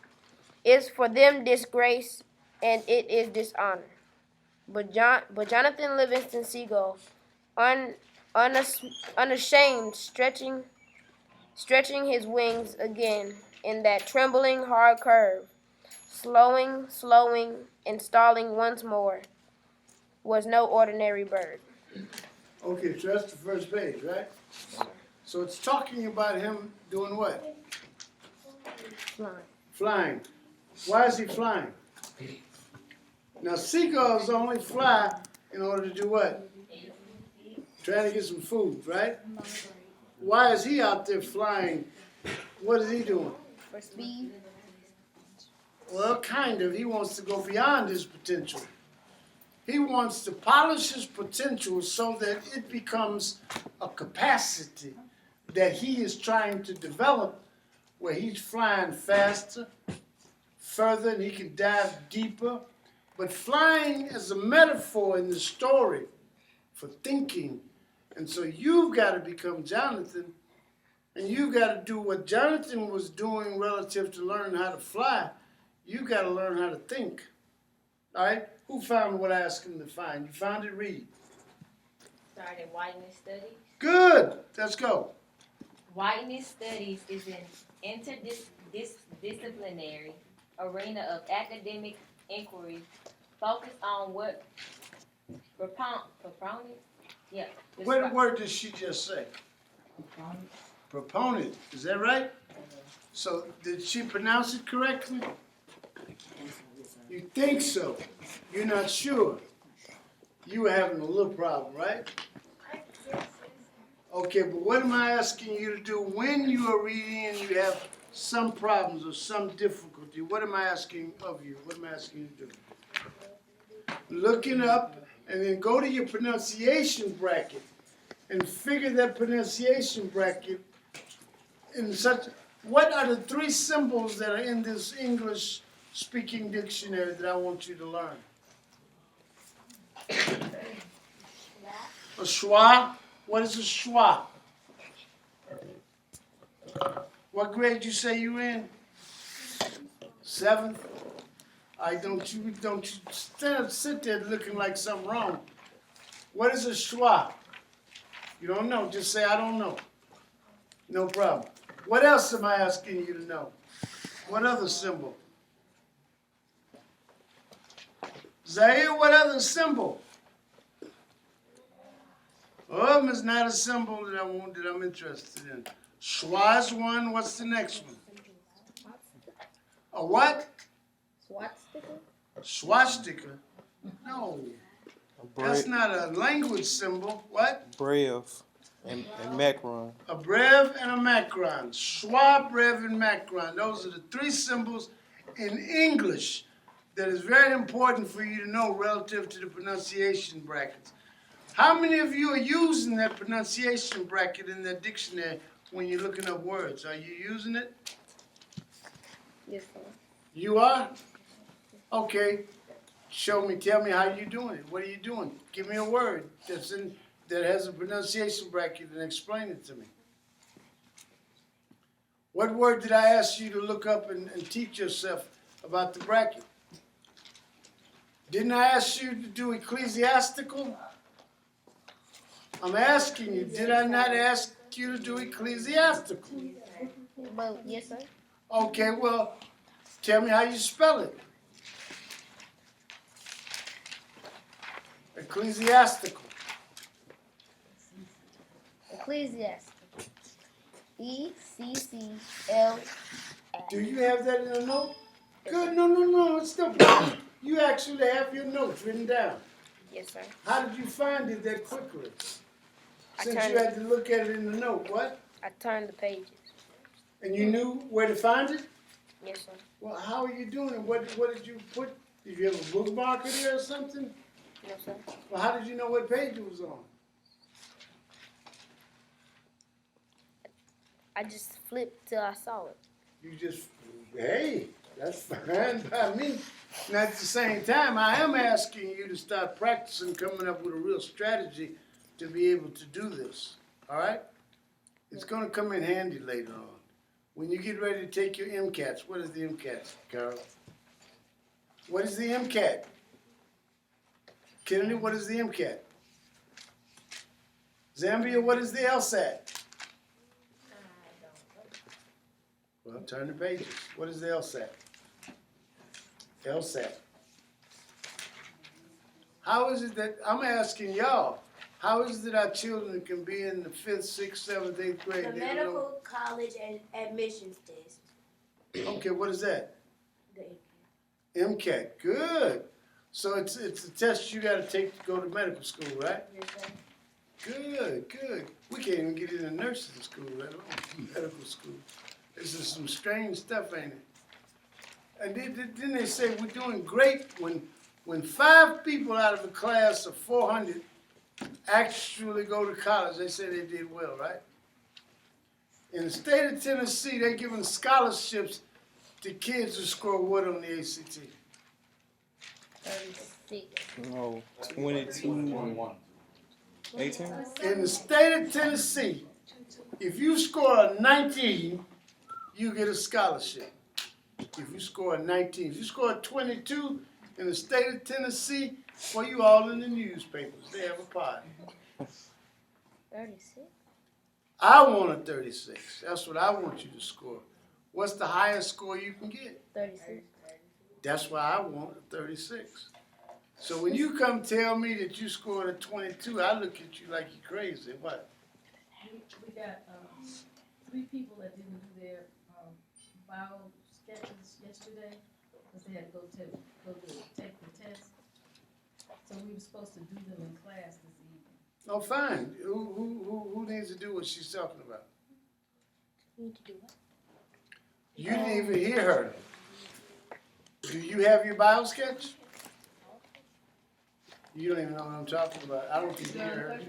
and it is dishonor. But Jonathan Livingston Seagull, unashamed, stretching his wings again in that trembling hard curve, slowing, and stalling once more, was no ordinary bird. Okay, so that's the first page, right? So it's talking about him doing what? Flying. Flying. Why is he flying? Now, seagulls only fly in order to do what? Trying to get some food, right? Why is he out there flying? What is he doing? For speed. Well, kind of. He wants to go beyond his potential. He wants to polish his potential so that it becomes a capacity that he is trying to develop, where he's flying faster, further, and he can dive deeper. But flying is a metaphor in the story for thinking. And so you've got to become Jonathan, and you've got to do what Jonathan was doing relative to learning how to fly. You've got to learn how to think. All right? Who found what I asked him to find? You found it? Read. Started Whiteness Studies. Good. Let's go. Whiteness Studies is an interdisciplinary arena of academic inquiry focused on what proponents. Yeah. What word did she just say? Proponent. Is that right? So did she pronounce it correctly? You think so. You're not sure. You were having a little problem, right? Okay, but what am I asking you to do when you are reading and you have some problems or some difficulty? What am I asking of you? What am I asking you to do? Look it up and then go to your pronunciation bracket and figure that pronunciation bracket in such. What are the three symbols that are in this English speaking dictionary that I want you to learn? A schwa. What is a schwa? What grade you say you in? 7th. Don't you sit there looking like something wrong. What is a schwa? You don't know. Just say I don't know. No problem. What else am I asking you to know? What other symbol? Zaire, what other symbol? It's not a symbol that I'm interested in. Schwa is one. What's the next one? A what? Swastika? Swastika? No. That's not a language symbol. What? Brev and macron. A brev and a macron. Schwa, brev, and macron. Those are the three symbols in English that is very important for you to know relative to the pronunciation brackets. How many of you are using that pronunciation bracket in that dictionary when you're looking up words? Are you using it? Yes, sir. You are? Okay. Show me, tell me how you're doing it. What are you doing? Give me a word that has a pronunciation bracket and explain it to me. What word did I ask you to look up and teach yourself about the bracket? Didn't I ask you to do ecclesiastical? I'm asking you, did I not ask you to do ecclesiastical? Well, yes, sir. Okay, well, tell me how you spell it. Ecclesiastical. Ecclesiastes. ECCL. Do you have that in a note? Good, no, it's no problem. You actually have your notes written down. Yes, sir. How did you find it that quickly? I Since turned you had to look at it in the note, what? I turned the pages. And you knew where to find it? Yes, sir. Well, how are you doing it? What did you put? Did you have a bookmarker there or something? No, sir. Well, how did you know what page it was on? I just flipped till I saw it. You just, hey, that's fine by me. And at the same time, I am asking you to start practicing coming up with a real strategy to be able to do this, all right? It's going to come in handy later on. When you get ready to take your MCATs, what is the MCAT, Carol? What is the MCAT? Kennedy, what is the MCAT? Zambia, what is the LSAT? Well, turn the pages. What is the LSAT? LSAT. How is it that, I'm asking y'all, how is it that our children can be in the 5th, 6th, 7th, 8th grade? The They don't know- medical college and admissions test. Okay, what is that? The MCAT, good. So it's a test you gotta take to go to medical school, right? Yes, sir. Good. We can't even get into nursing school, let alone medical school. This is some strange stuff, ain't it? And then they say we're doing great when 5 people out of a class of 400 actually go to college. They say they did well, right? In the state of Tennessee, they're giving scholarships to kids who score what on the ACT? 36. No, 22. 18? In the state of Tennessee, if you score a 19, you get a scholarship. If you score a 19, if you score a 22 in the state of Tennessee, well, you all in the newspapers. They have a party. 36? I want a 36. That's what I want you to score. What's the highest score you can get? 36. That's why I want a 36. So when you come tell me that you scored a 22, I look at you like you're crazy. What? We got, 3 people that didn't do their, bio sketches yesterday, because they had to go take the test. So we were supposed to do them in class this evening. Oh, fine. Who needs to do what she's talking about? You need to do what? You didn't even hear her. Do you have your bio sketch? You don't even know what I'm talking about. I don't think you hear her.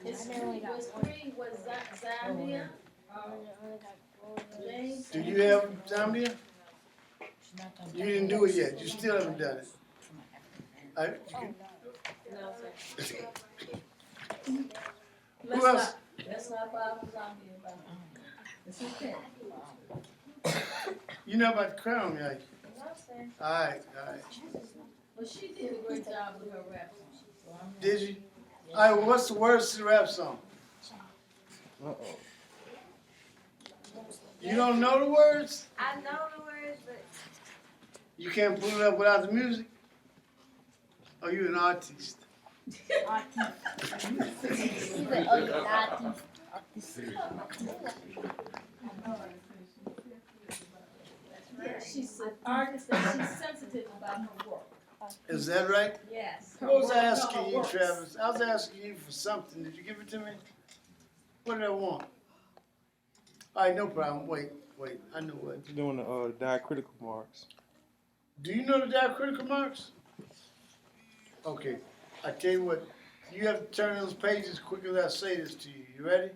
It's 3, was Zambia, James. Do you have Zambia? You didn't do it yet. You still haven't done it. Who else? Let's not buy from Zambia about it. It's okay. You know about the crown, yeah? I'm saying, All right. but she did a great job with her rap song, so I'm. Did you? All right, well, what's the words to the rap song? Uh-oh. You don't know the words? I know the words, but You can't pull it up without the music? Oh, you're an artist. He's like, oh, you're not. She's an artist and she's sensitive about her work. Is that right? Yes. I was asking you, Travis. I was asking you for something. Did you give it to me? What did I want? All right, no problem. Wait. I know what. You're doing the diacritical marks. Do you know the diacritical marks? Okay. I tell you what. You have to turn those pages quick as I say this to you. You ready?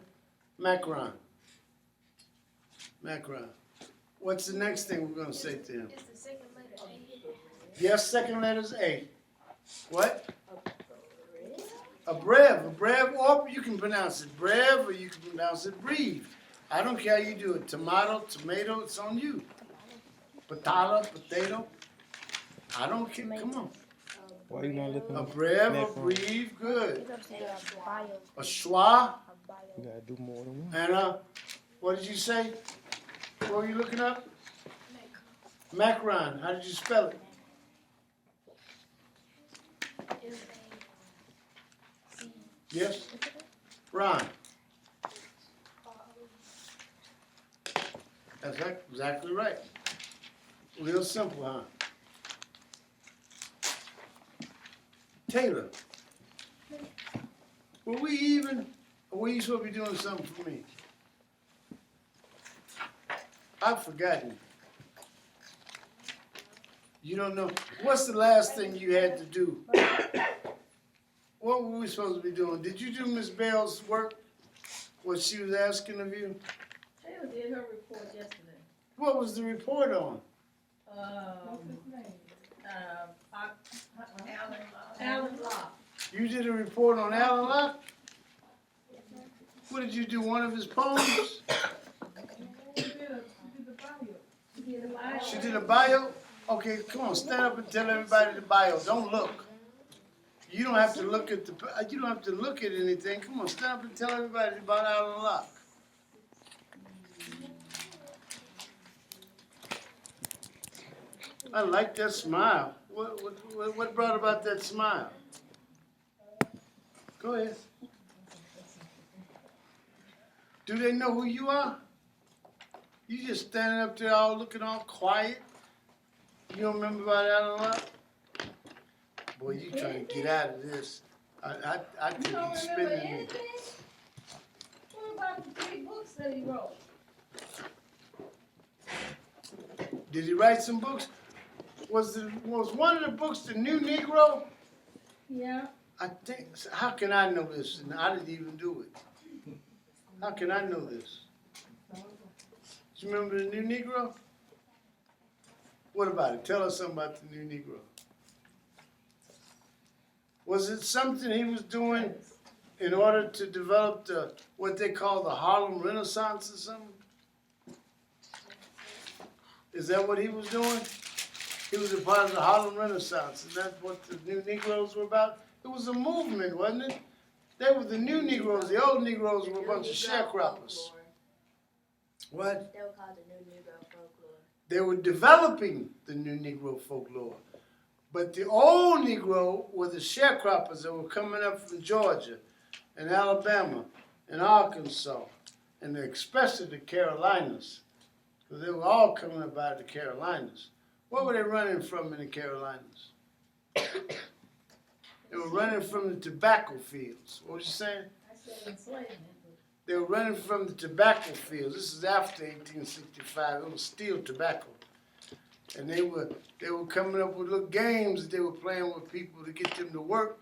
Macron. What's the next thing we're going to say to him? It's the second letter A. Yes, second letter's A. What? A brev, or you can pronounce it brev, or you can pronounce it breathe. I don't care how you do it. Tomato, it's on you. Potato. I don't care. Come on. Why you not looking A at brev, that a phone? breathe, good. A schwa, You gotta do more than one. and what did you say? What were you looking up? Macron. How did you spell it? Yes? Ron. That's exactly right. Real simple, huh? Taylor. Were we even, or were you supposed to be doing something for me? I've forgotten. You don't know. What's the last thing you had to do? What were we supposed to be doing? Did you do Miss Bell's work? What she was asking of you? Taylor did her report yesterday. What was the report on? What's his name? Alan Locke. You did a report on Alan Locke? What did you do? One of his poems? He did the bio. He did the bio. She did a bio? Okay, come on, stand up and tell everybody the bio. Don't look. You don't have to look at anything. Come on, stand up and tell everybody about Alan Locke. I like that smile. What brought about that smile? Go ahead. Do they know who you are? You just standing up there all looking all quiet. You don't remember about Alan Locke? Boy, you trying to get out of this. I You think don't he's remember spinning me. anything? What about the 3 books that he wrote? Did he write some books? Was one of the books The New Negro? Yeah. I think. How can I know this? And I didn't even do it. How can I know this? Do you remember The New Negro? What about it? Tell us something about The New Negro. Was it something he was doing in order to develop what they call the Harlem Renaissance or something? Is that what he was doing? He was a part of the Harlem Renaissance. Is that what the New Negroes were about? It was a movement, wasn't it? They were the new Negroes. The old Negroes were a bunch of sharecroppers. What? They were called the New Negro folklore. They were developing the new Negro folklore. But the old Negro were the sharecroppers that were coming up from Georgia and Alabama and Arkansas and especially the Carolinas. Because they were all coming up out of the Carolinas. What were they running from in the Carolinas? They were running from the tobacco fields. What was you saying? I said enslavement. They were running from the tobacco fields. This is after 1865. It was still tobacco. And they were coming up with little games that they were playing with people to get them to work.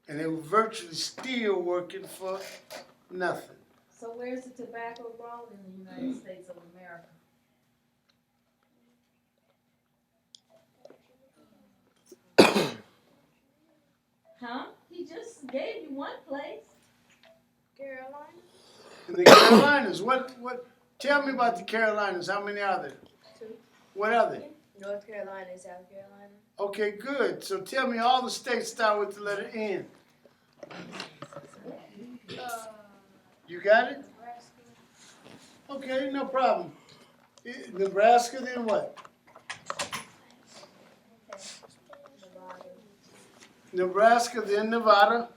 And they were virtually still working for nothing. So where's the tobacco grown in the United States of America? Huh? He just gave you one place. Carolina? In the Carolinas, what? Tell me about the Carolinas. How many are there? 2. What are they? North Carolina and South Carolina. Okay, good. So tell me all the states start with the letter N. You got it? Okay, no problem. Nebraska, then what? Nebraska, then Nevada,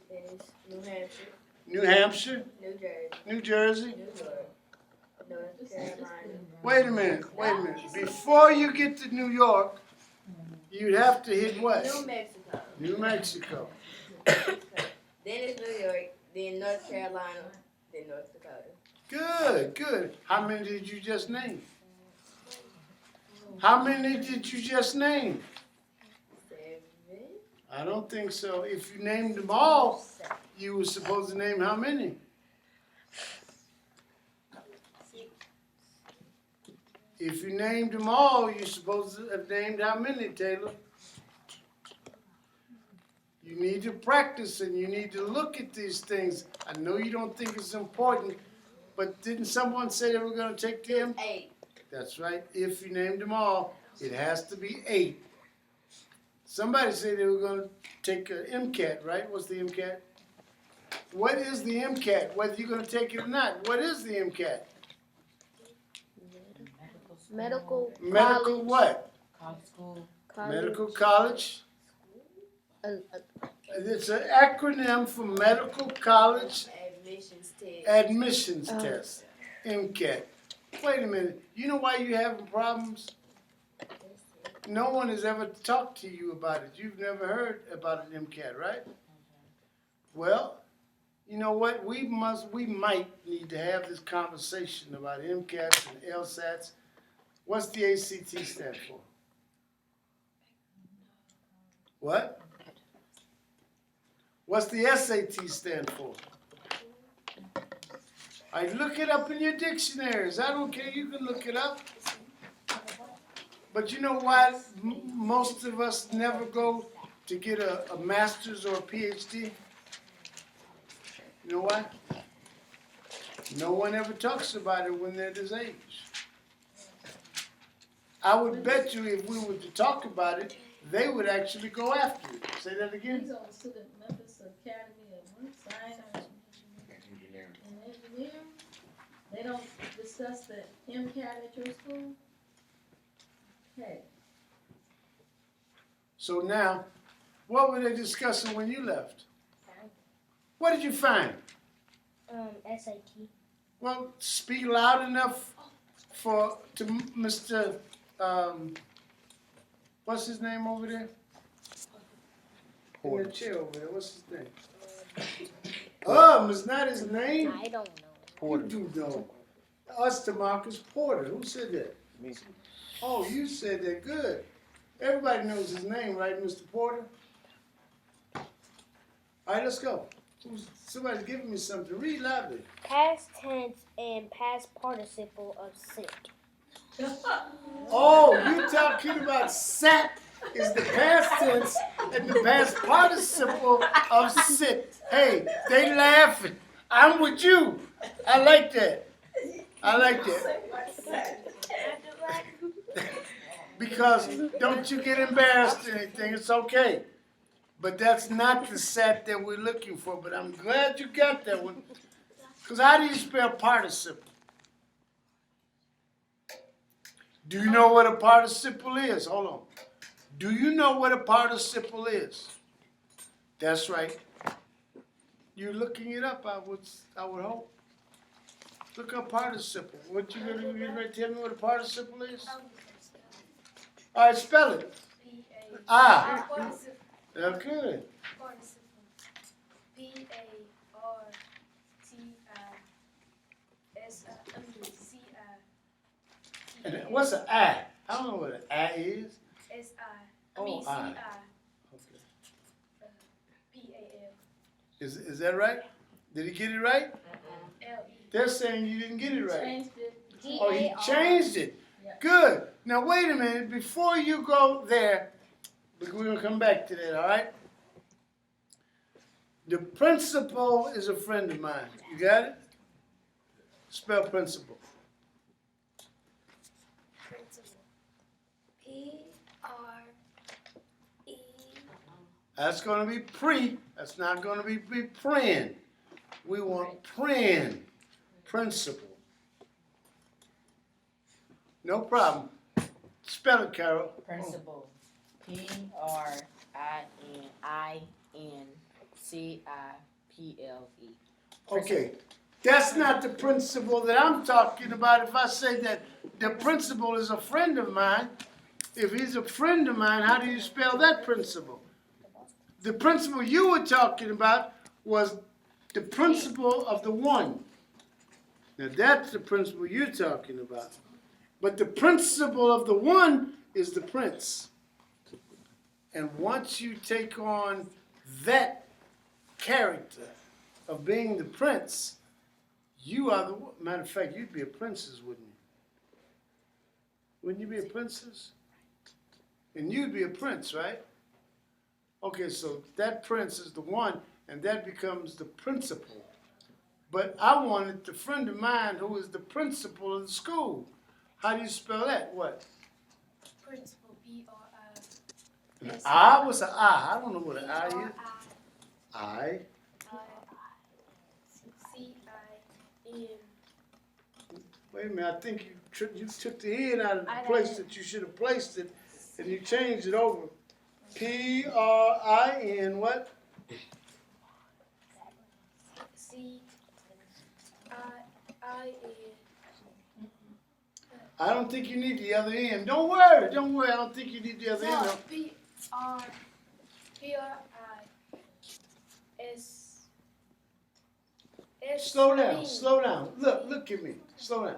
Then it's New Hampshire, New Hampshire, New Jersey, New Jersey, New York, North Carolina. Wait a minute. Before you get to New York, you'd have to hit New west. Mexico. New Mexico. Then it's New York, then North Carolina, then North Dakota. Good. How many did you just name? How many did you just name? 7. I don't think so. If you named them all, you were supposed to name how many? If you named them all, you're supposed to have named how many, Taylor? You need to practice and you need to look at these things. I know you don't think it's important, but didn't someone say they were going to take them? 8. That's right. If you named them all, it has to be 8. Somebody said they were going to take an MCAT, right? What's the MCAT? What is the MCAT? Whether you're going to take it or not. What is the MCAT? Medical Medical college. what? College school. Medical college. It's an acronym for medical college Admissions test. admissions test. MCAT. Wait a minute. You know why you're having problems? No one has ever talked to you about it. You've never heard about an MCAT, right? Well, you know what? We might need to have this conversation about MCATs and LSATs. What's the ACT stand for? What? What's the SAT stand for? I look it up in your dictionaries. I don't care. You can look it up. But you know why most of us never go to get a master's or a PhD? You know why? No one ever talks about it when they're this age. I would bet you if we were to talk about it, they would actually go after it. Say that again. These are the student Memphis Academy of what? Science and engineering. They don't discuss the MCAT at your school? Okay. So now, what were they discussing when you left? What did you find? SAT. Well, speak loud enough to Mr. What's his name over there? In the chair over there. What's his name? It's not his name. I don't know. You do know. Us to Marcus Porter. Who said that? Me. Oh, you said that. Good. Everybody knows his name, right, Mr. Porter? All right, let's go. Somebody's giving me something. Read loudly. Past tense and past participle of sit. Oh, you talking about sat is the past tense and the past participle of sit. Hey, they laughing. I'm with you. I like that. Because don't you get embarrassed or anything. It's okay. But that's not the sat that we're looking for. But I'm glad you got that one. Because how do you spell participle? Do you know what a participle is? Hold on. Do you know what a participle is? That's right. You're looking it up, I would hope. Look up participle. What you gonna do? You gonna tell me what a participle is? All right, spell it. Ah. Participle. Okay. Participle. PARTICI. And what's an I? I don't know what an I is. SI. Oh, I. CI. Okay. PAL. Is that right? Did he get it right? LE. They're saying you didn't get it right. Changed it. Oh, he changed it. Yeah. Good. Now wait a minute. Before you go there, we're going to come back to that, all right? The principal is a friend of mine. You got it? Spell principal. Principal. PRE. That's going to be pre. That's not going to be prin. We want prin. Principal. No problem. Spell it, Carol. Principal. PRINCIPLE. Okay. That's not the principle that I'm talking about. If I say that the principal is a friend of mine, if he's a friend of mine, how do you spell that principle? The principle you were talking about was the principle of the one. Now that's the principle you're talking about. But the principle of the one is the prince. And once you take on that character of being the prince, you are the one. Matter of fact, you'd be a princess, wouldn't you? Wouldn't you be a princess? And you'd be a prince, right? Okay, so that prince is the one, and that becomes the principal. But I wanted the friend of mine who is the principal of the school. How do you spell that? What? Principal, P-R-I. An I? What's an I? I don't know what an I is. I. C-I-N. Wait a minute, I think you took the N out of the I got place it. that you should have placed it, and you changed it over. P-R-I-N, what? C-I-N. I don't think you need the other N. Don't worry, I don't think you need the other N. No, P-R-P-R-I-S. Slow down. Look at me. Slow down.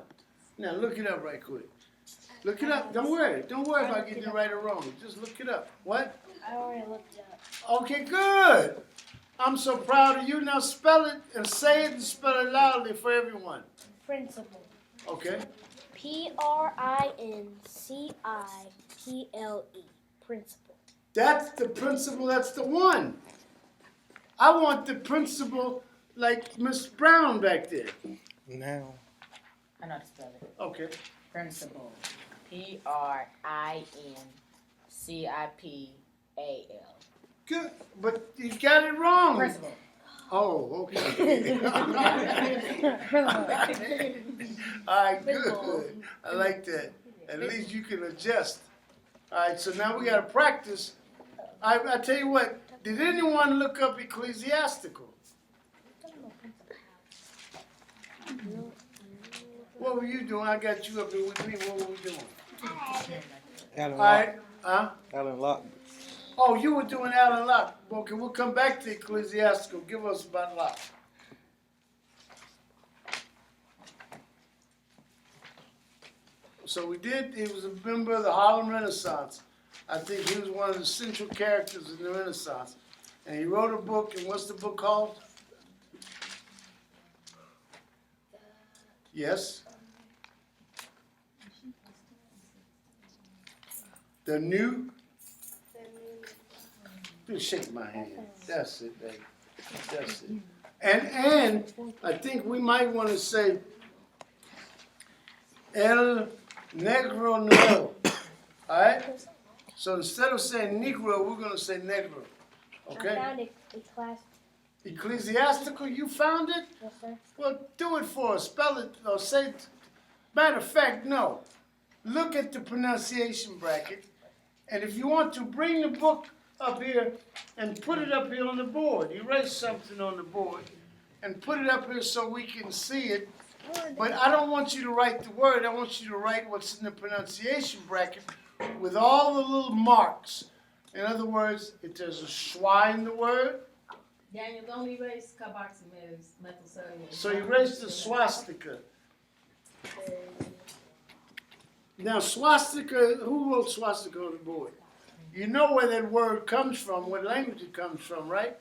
Now look it up right quick. Look it up. Don't worry about getting it right or wrong. Just look it up. What? I already looked it up. Okay, good. I'm so proud of you. Now spell it and say it and spell it loudly for everyone. Principal. Okay? P-R-I-N-C-I-P-L-E. Principal. That's the principle. That's the one. I want the principle like Miss Brown back there. Now. I know how to spell it. Okay. Principal. P-R-I-N-C-I-P-A-L. Good. But you got it wrong. Principal. Oh, okay. All right, good. I like that. At least you can adjust. All right, so now we got to practice. I tell you what, did anyone look up ecclesiastical? What were you doing? I got you up here with me. What were we doing? Alan All Locke. right, huh? Alan Locke. Oh, you were doing Alan Locke. Okay, we'll come back to ecclesiastical. Give us about Locke. So we did, he was a member of the Harlem Renaissance. I think he was one of the central characters in the Renaissance. And he wrote a book, and what's the book called? Yes? The New? Just shake my hand. That's it, baby. That's it. And I think we might want to say El Negro Nuevo. All right? So instead of saying Negro, we're going to say Negro. I Okay? found it in class. Ecclesiastical, you found it? Yes, sir. Well, do it for us. Spell it or say it. Matter of fact, no. Look at the pronunciation bracket. And if you want to, bring the book up here and put it up here on the board. Erase something on the board and put it up here so we can see it. But I don't want you to write the word. I want you to write what's in the pronunciation bracket with all the little marks. In other words, if there's a schwa in the word, Daniel, don't erase carboxymethyl so erase the swastika. Now, swastika, who wrote swastika on the board? You know where that word comes from, what language it comes from, right?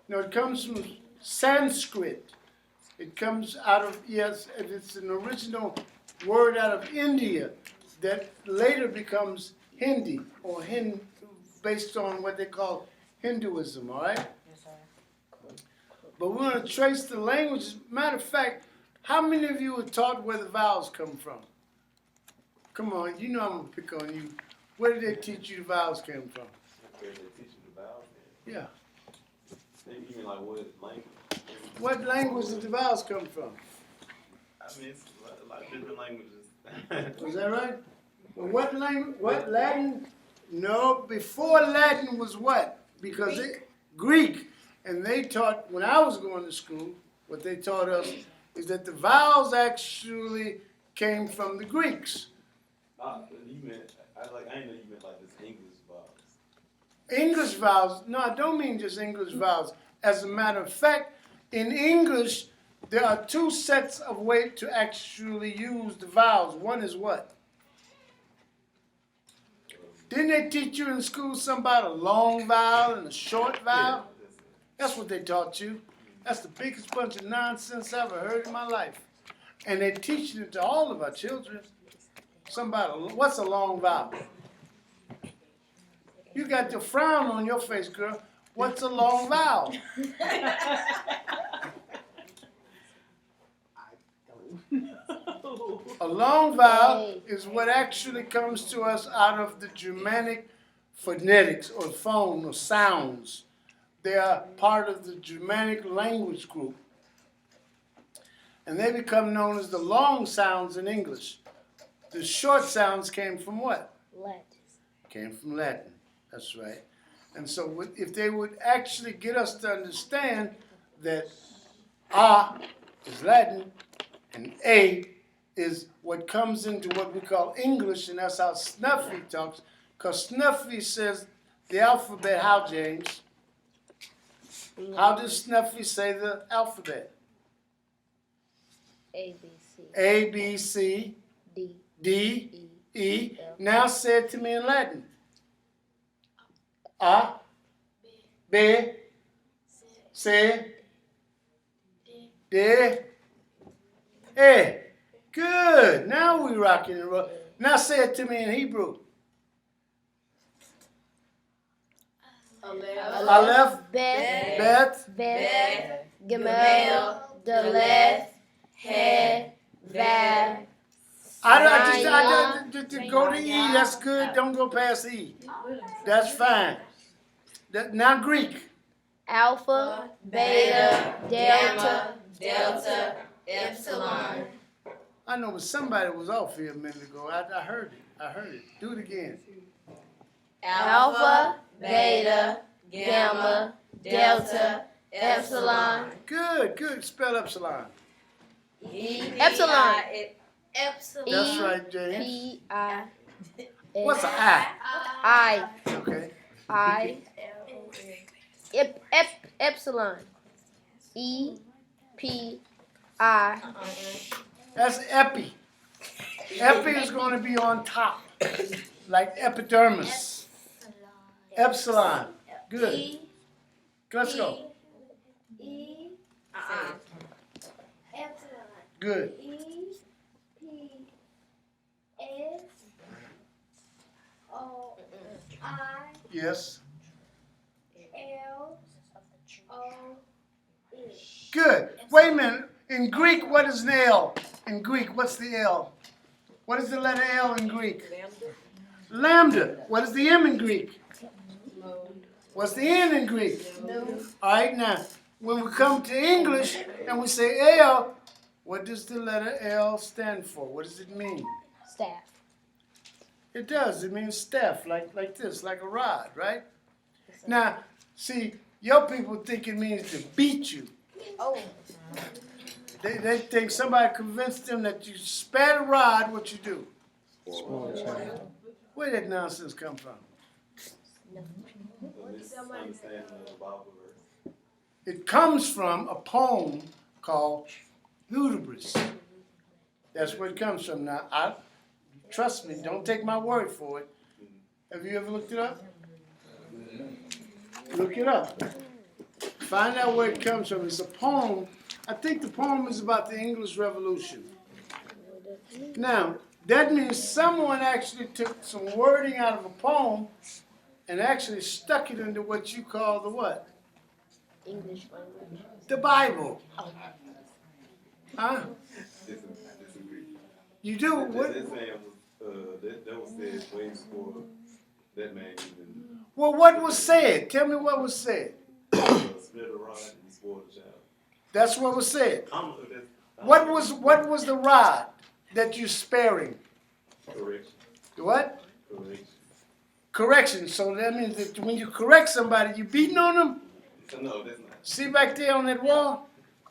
No, it comes from Sanskrit. It comes out of, yes, it's an original word out of India that later becomes Hindi, or based on what they call Hinduism, all right? Yes, sir. But we're going to trace the languages. Matter of fact, how many of you were taught where the vowels come from? Come on, you know I'm going to pick on you. Where did they teach you the vowels came from? Where they teach you the vowels? Yeah. You mean like what language? What language did the vowels come from? I mean, it's a lot of different languages. Was that right? Well, what language? What Latin? No, before Latin was what? Because Greek, and they taught when I was going to school. what they taught us is that the vowels actually came from the Greeks. You meant, I didn't know you meant like this English vowels. English vowels, no, I don't mean just English vowels. As a matter of fact, in English, there are two sets of ways to actually use the vowels. One is what? Didn't they teach you in school something about a long vowel and a short vowel? That's what they taught you. That's the biggest bunch of nonsense I ever heard in my life. And they're teaching it to all of our children. What's a long vowel? You got the frown on your face, girl. What's a long vowel? A long vowel is what actually comes to us out of the Germanic phonetics or phone or sounds. They are part of the Germanic language group. And they become known as the long sounds in English. The short sounds came from what? Latin. Came from Latin. That's right. And so if they would actually get us to understand that A is Latin and A is what comes into what we call English, and that's how Snuffy talks. Because Snuffy says the alphabet how, James? How does Snuffy say the alphabet? A, B, C. A, B, C, D. D, E. Now say it to me in Latin. A, B, C, D, E. Good. Now we rocking and roll. Now say it to me in Hebrew. Aleph, Bet, Bet, Bet, Gimel, Daleth, He, Vav. I just go to E. That's good. Don't go past E. That's fine. Now Greek. Alpha, Beta, Delta, Delta, Epsilon. I know, but somebody was off here a minute ago. I heard it. I heard it. Do it again. Alpha, Beta, Gamma, Delta, Epsilon. Good, good. Spell epsilon. Epsilon. That's right, James. P, I. What's an I? I. Okay. I. Epsilon. E, P, I. That's epi. Epi is going to be on top, like epidermis. Epsilon. Good. Let's go. E, Epsilon. Good. E, P, S, O, I, Yes. L, O, E. Good. Wait a minute. In Greek, what is an L? In Greek, what's the L? What is the letter L in Greek? Lambda. What is the M in Greek? What's the N in Greek? All right, now, when we come to English and we say L, what does the letter L stand for? What does it mean? Staff. It does. It means staff, like this, like a rod, right? Now, see, your people think it means to beat you. Oh. They think somebody convinced them that you spat a rod, what you do? Where did that nonsense come from? Misunderstanding of the Bible verse. It comes from a poem called Hudibras. That's where it comes from. Now, trust me, don't take my word for it. Have you ever looked it up? Look it up. Find out where it comes from. It's a poem. I think the poem is about the English Revolution. Now, that means someone actually took some wording out of a poem and actually stuck it into what you call the what? English language. The Bible. Huh? Disagree. You do? What? That saying was, that was said way before that man even Well, what was said? Tell me what was said. split a rod and spoil the child. That's what was said. What was the rod that you're sparing? Correction. What? Correction. Correction. So that means that when you correct somebody, you beating on them? So no, that's not. See back there on that wall?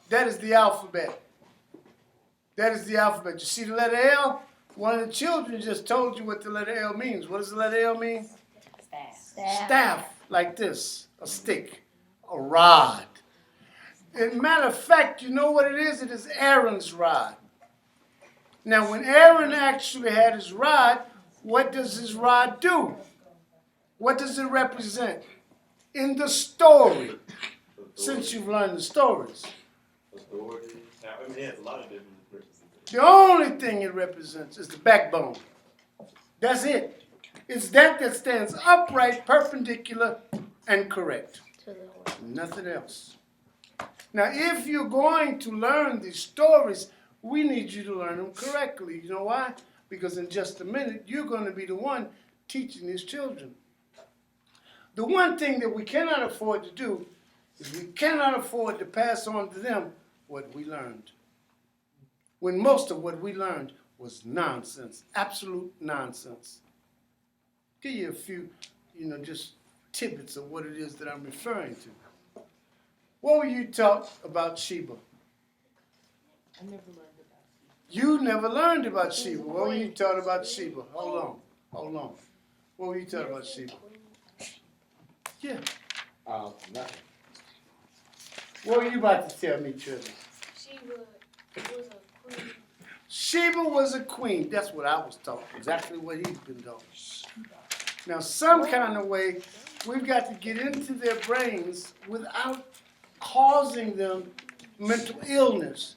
That is the alphabet. That is the alphabet. You see the letter L? One of the children just told you what the letter L means. What does the letter L mean? Staff, like this, a stick, a rod. As a matter of fact, you know what it is? It is Aaron's rod. Now, when Aaron actually had his rod, what does his rod do? What does it represent? In the story, since you've learned the stories. Authority. I mean, it has a lot of different representations. The only thing it represents is the backbone. That's it. It's that stands upright, perpendicular, and correct. Nothing else. Now, if you're going to learn these stories, we need you to learn them correctly. You know why? Because in just a minute, you're going to be the one teaching these children. The one thing that we cannot afford to do is we cannot afford to pass on to them what we learned. When most of what we learned was nonsense, absolute nonsense. Give you a few, just tidbits of what it is that I'm referring to. What were you taught about Sheba? I never learned about You never learned about Sheba. What were you taught about Sheba? Hold on. What were you taught about Sheba? Yeah. Nothing. What were you about to tell me, Trevor? Sheba was a queen. Sheba was a queen. That's what I was taught. Exactly what he's been taught. Now, some kind of way, we've got to get into their brains without causing them mental illness.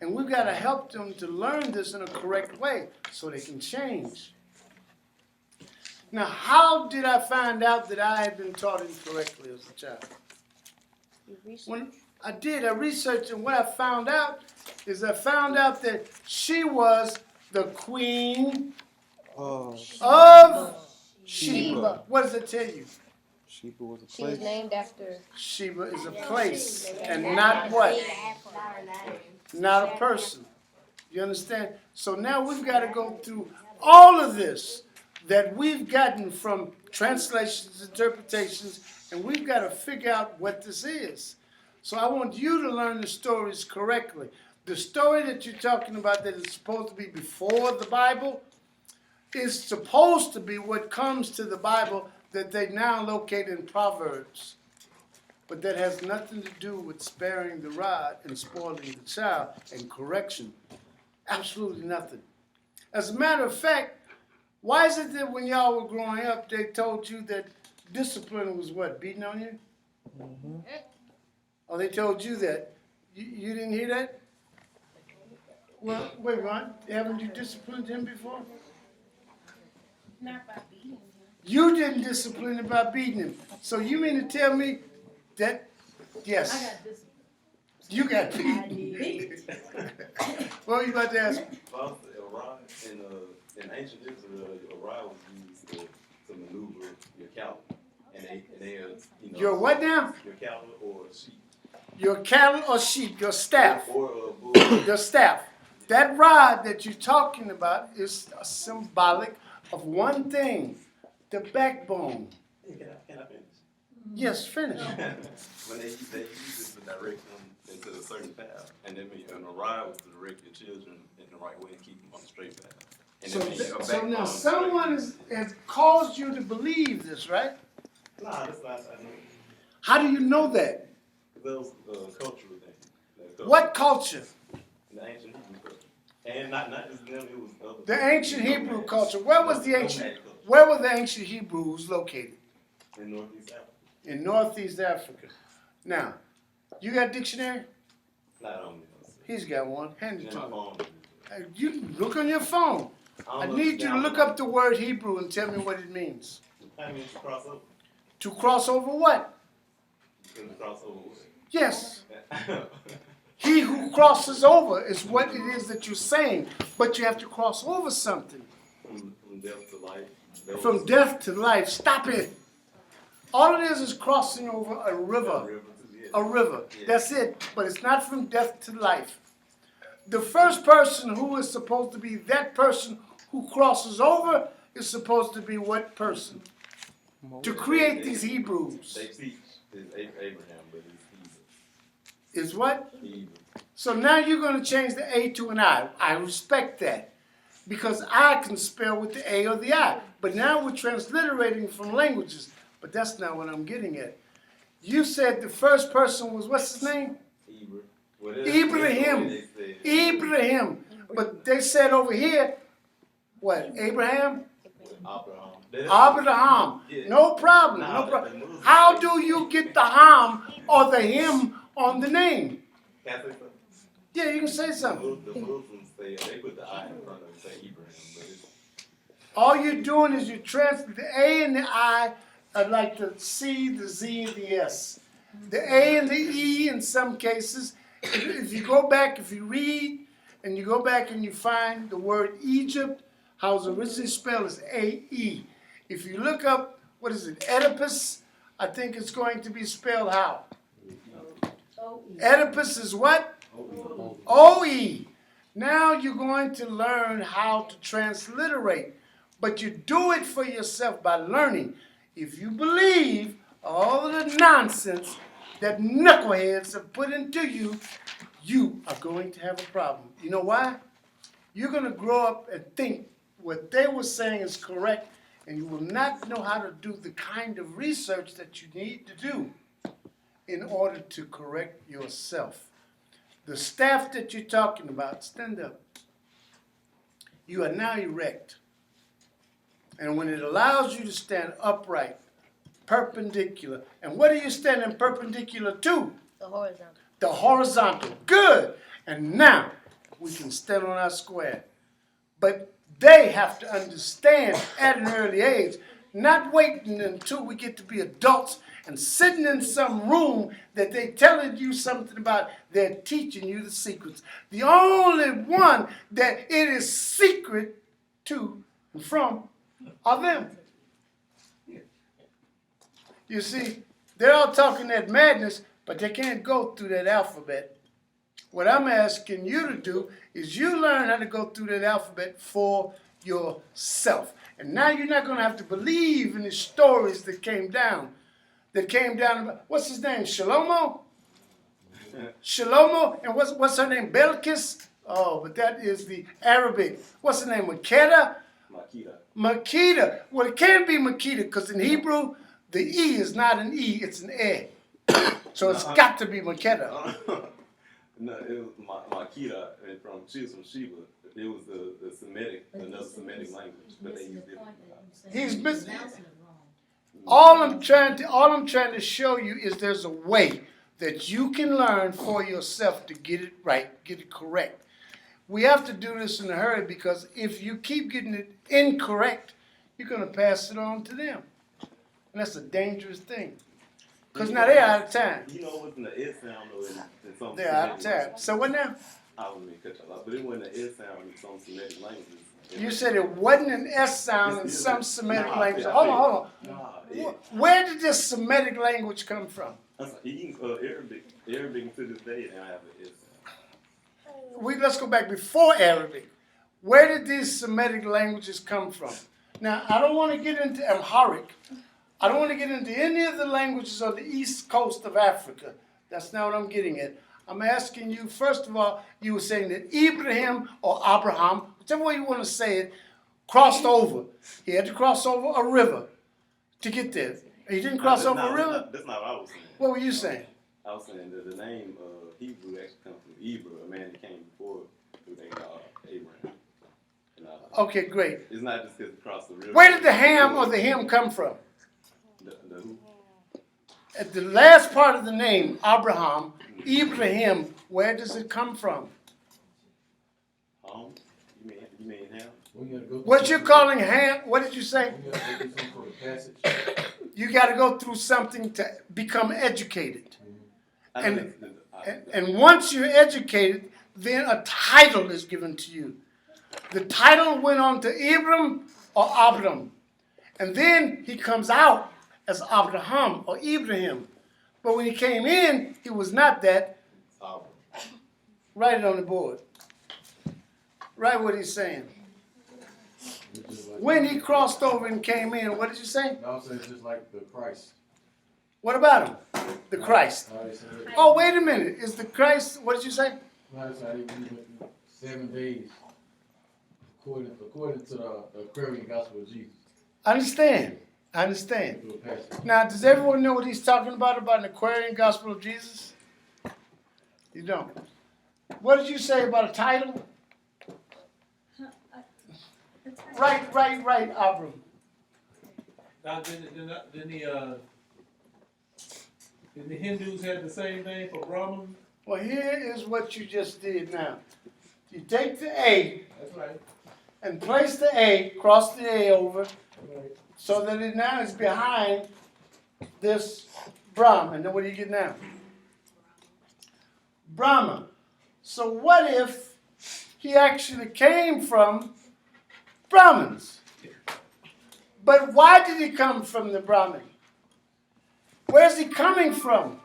And we've got to help them to learn this in a correct way so they can change. Now, how did I find out that I had been taught incorrectly as a child? When I researched, and what I found out is that she was the queen of Sheba. What does it tell you? Sheba was a She was place. named after. Sheba is a place and not what? Not a person. You understand? So now we've got to go through all of this that we've gotten from translations, interpretations, and we've got to figure out what this is. So I want you to learn the stories correctly. The story that you're talking about that is supposed to be before the Bible is supposed to be what comes to the Bible that they now locate in Proverbs. But that has nothing to do with sparing the rod and spoiling the child and correction. Absolutely nothing. As a matter of fact, why is it that when y'all were growing up, they told you that discipline was what, beating on you? Mm-hmm. Oh, they told you that. You didn't hear that? Well, wait, Ron, haven't you disciplined him before? Not by beating him. You didn't discipline him by beating him. So you mean to tell me that, yes, I got disciplined. you got beaten? What were you about to ask? Well, a rod in ancient Israel, a rod was used to maneuver your cattle. And they Your what now? Your cattle or sheep. Your cattle or sheep, your staff. Or a bull. Your staff. That rod that you're talking about is symbolic of one thing, the backbone. Can I finish? Yes, finish. When they use it to direct them into a certain path, and then a rod was to direct your children in the right way and keep them on the straight path. And So now someone has caused you to believe this, right? Nah, that's not. How do you know that? Those cultural things. What culture? The ancient Hebrew culture, and not just them. It was other. The ancient Hebrew culture. Where were the ancient Hebrews located? In Northeast Africa. In Northeast Africa. Now, you got a dictionary? Not only. He's got one. Hand it to him. phone. You can look on your phone. I need you to look up the word Hebrew and tell me what it means. I mean, to cross over. To cross over what? To cross over. Yes. He who crosses over is what it is that you're saying, but you have to cross over something. From death to life. From death to life. Stop it. All it is crossing over a river. A river. That's it. But it's not from death to life. The first person who is supposed to be that person who crosses over is supposed to be what person? To create these Hebrews. They teach it's Abraham, but it's Jesus. Is what? Hebrew. So now you're going to change the A to an I. I respect that because I can spell with the A or the I. But now we're transliterating from languages. But that's not what I'm getting at. You said the first person was, what's his name? Hebrew. Well, that's- Ibrahim. that's what they said. Ibrahim. But they said over here, what? Abraham? Abraham. Abraham. Yeah. No problem. Nah, No the problem. Muslims How say- do you get the ham or the him on the name? Can I say something? Yeah, you can say something. The Muslims say they put the I in front of it, say Ibrahim, but it's All you're doing is you translate the A and the I are like the C, the Z, and the S. The A and the E in some cases. If you go back, if you read and you go back and you find the word Egypt, how it's originally spelled is A-E. If you look up, what is it, Oedipus, I think it's going to be spelled how? Oedipus is what? O-E. Now you're going to learn how to transliterate. But you do it for yourself by learning. If you believe all of the nonsense that knuckleheads have put into you, you are going to have a problem. You know why? You're going to grow up and think what they were saying is correct, and you will not know how to do the kind of research that you need to do in order to correct yourself. The staff that you're talking about, stand up. You are now erect. And when it allows you to stand upright, perpendicular, and what are you standing perpendicular to? The horizontal. The horizontal. Good. And now we can stand on our square. But they have to understand at an early age, not waiting until we get to be adults and sitting in some room that they telling you something about, they're teaching you the secrets. The only one that it is secret to and from are them. You see, they're all talking that madness, but they can't go through that alphabet. What I'm asking you to do is you learn how to go through that alphabet for yourself. And now you're not going to have to believe in the stories that came down. About, what's his name? Shlomo? Shlomo? And what's her name? Belkis? Oh, but that is the Arabic. What's her name? Makeda? Makita. Makeda. Well, it can't be Makeda because in Hebrew, the E is not an E, it's an E. So it's got to be Makeda. No, it was Makita from she's from Sheba. It was the Semitic, another Semitic language, but they used different. He's missing. All I'm trying to show you is there's a way that you can learn for yourself to get it right, get it correct. We have to do this in a hurry because if you keep getting it incorrect, you're going to pass it on to them. And that's a dangerous thing. Because now they're out of time. You know, it wasn't the S sound though in some They're out of Semitic time. So what now? I don't mean to cut you off, but it wasn't the S sound in some Semitic languages. You said it wasn't an S sound in some Semitic language. I Hold on. Nah, Where did this Semitic language come from? Arabic to this day, they don't have an S sound. Let's go back before Arabic. Where did these Semitic languages come from? Now, I don't want to get into Amharic. I don't want to get into any of the languages on the east coast of Africa. That's not what I'm getting at. I'm asking you, first of all, you were saying that Ibrahim or Abraham, whichever way you want to say it, crossed over. He had to cross over a river to get there. He didn't cross over a river? That's not what I was saying. What were you saying? I was saying that the name Hebrew actually comes from Hebrew, a man that came before who they called Abraham. Okay, great. It's not just because he crossed the river. Where did the ham or the him come from? The who? At the last part of the name, Abraham, Ibrahim, where does it come from? You mean ham? What you're calling ham, what did you say? You got to go through something to become educated. And once you're educated, then a title is given to you. The title went on to Abram or Abram. And then he comes out as Abraham or Ibrahim. But when he came in, he was not that. Write it on the board. Write what he's saying. When he crossed over and came in, what did you say? No, so it's just like the Christ. What about him? The Christ. Oh, wait a minute. Is the Christ, what did you say? That's how they went 7 days, according to the Aquarian Gospel of Jesus. I understand. To a passage. Now, does everyone know what he's talking about an Aquarian Gospel of Jesus? You don't. What did you say about a title? Right, Abram. Now, didn't the Hindus have the same name for Brahman? Well, here is what you just did now. You take the A That's right. and place the A, cross the A over, Right. so that it now is behind this Brahma. And then what do you get now? Brahma. So what if he actually came from Brahmins? But why did he come from the Brahmin? Where's he coming from?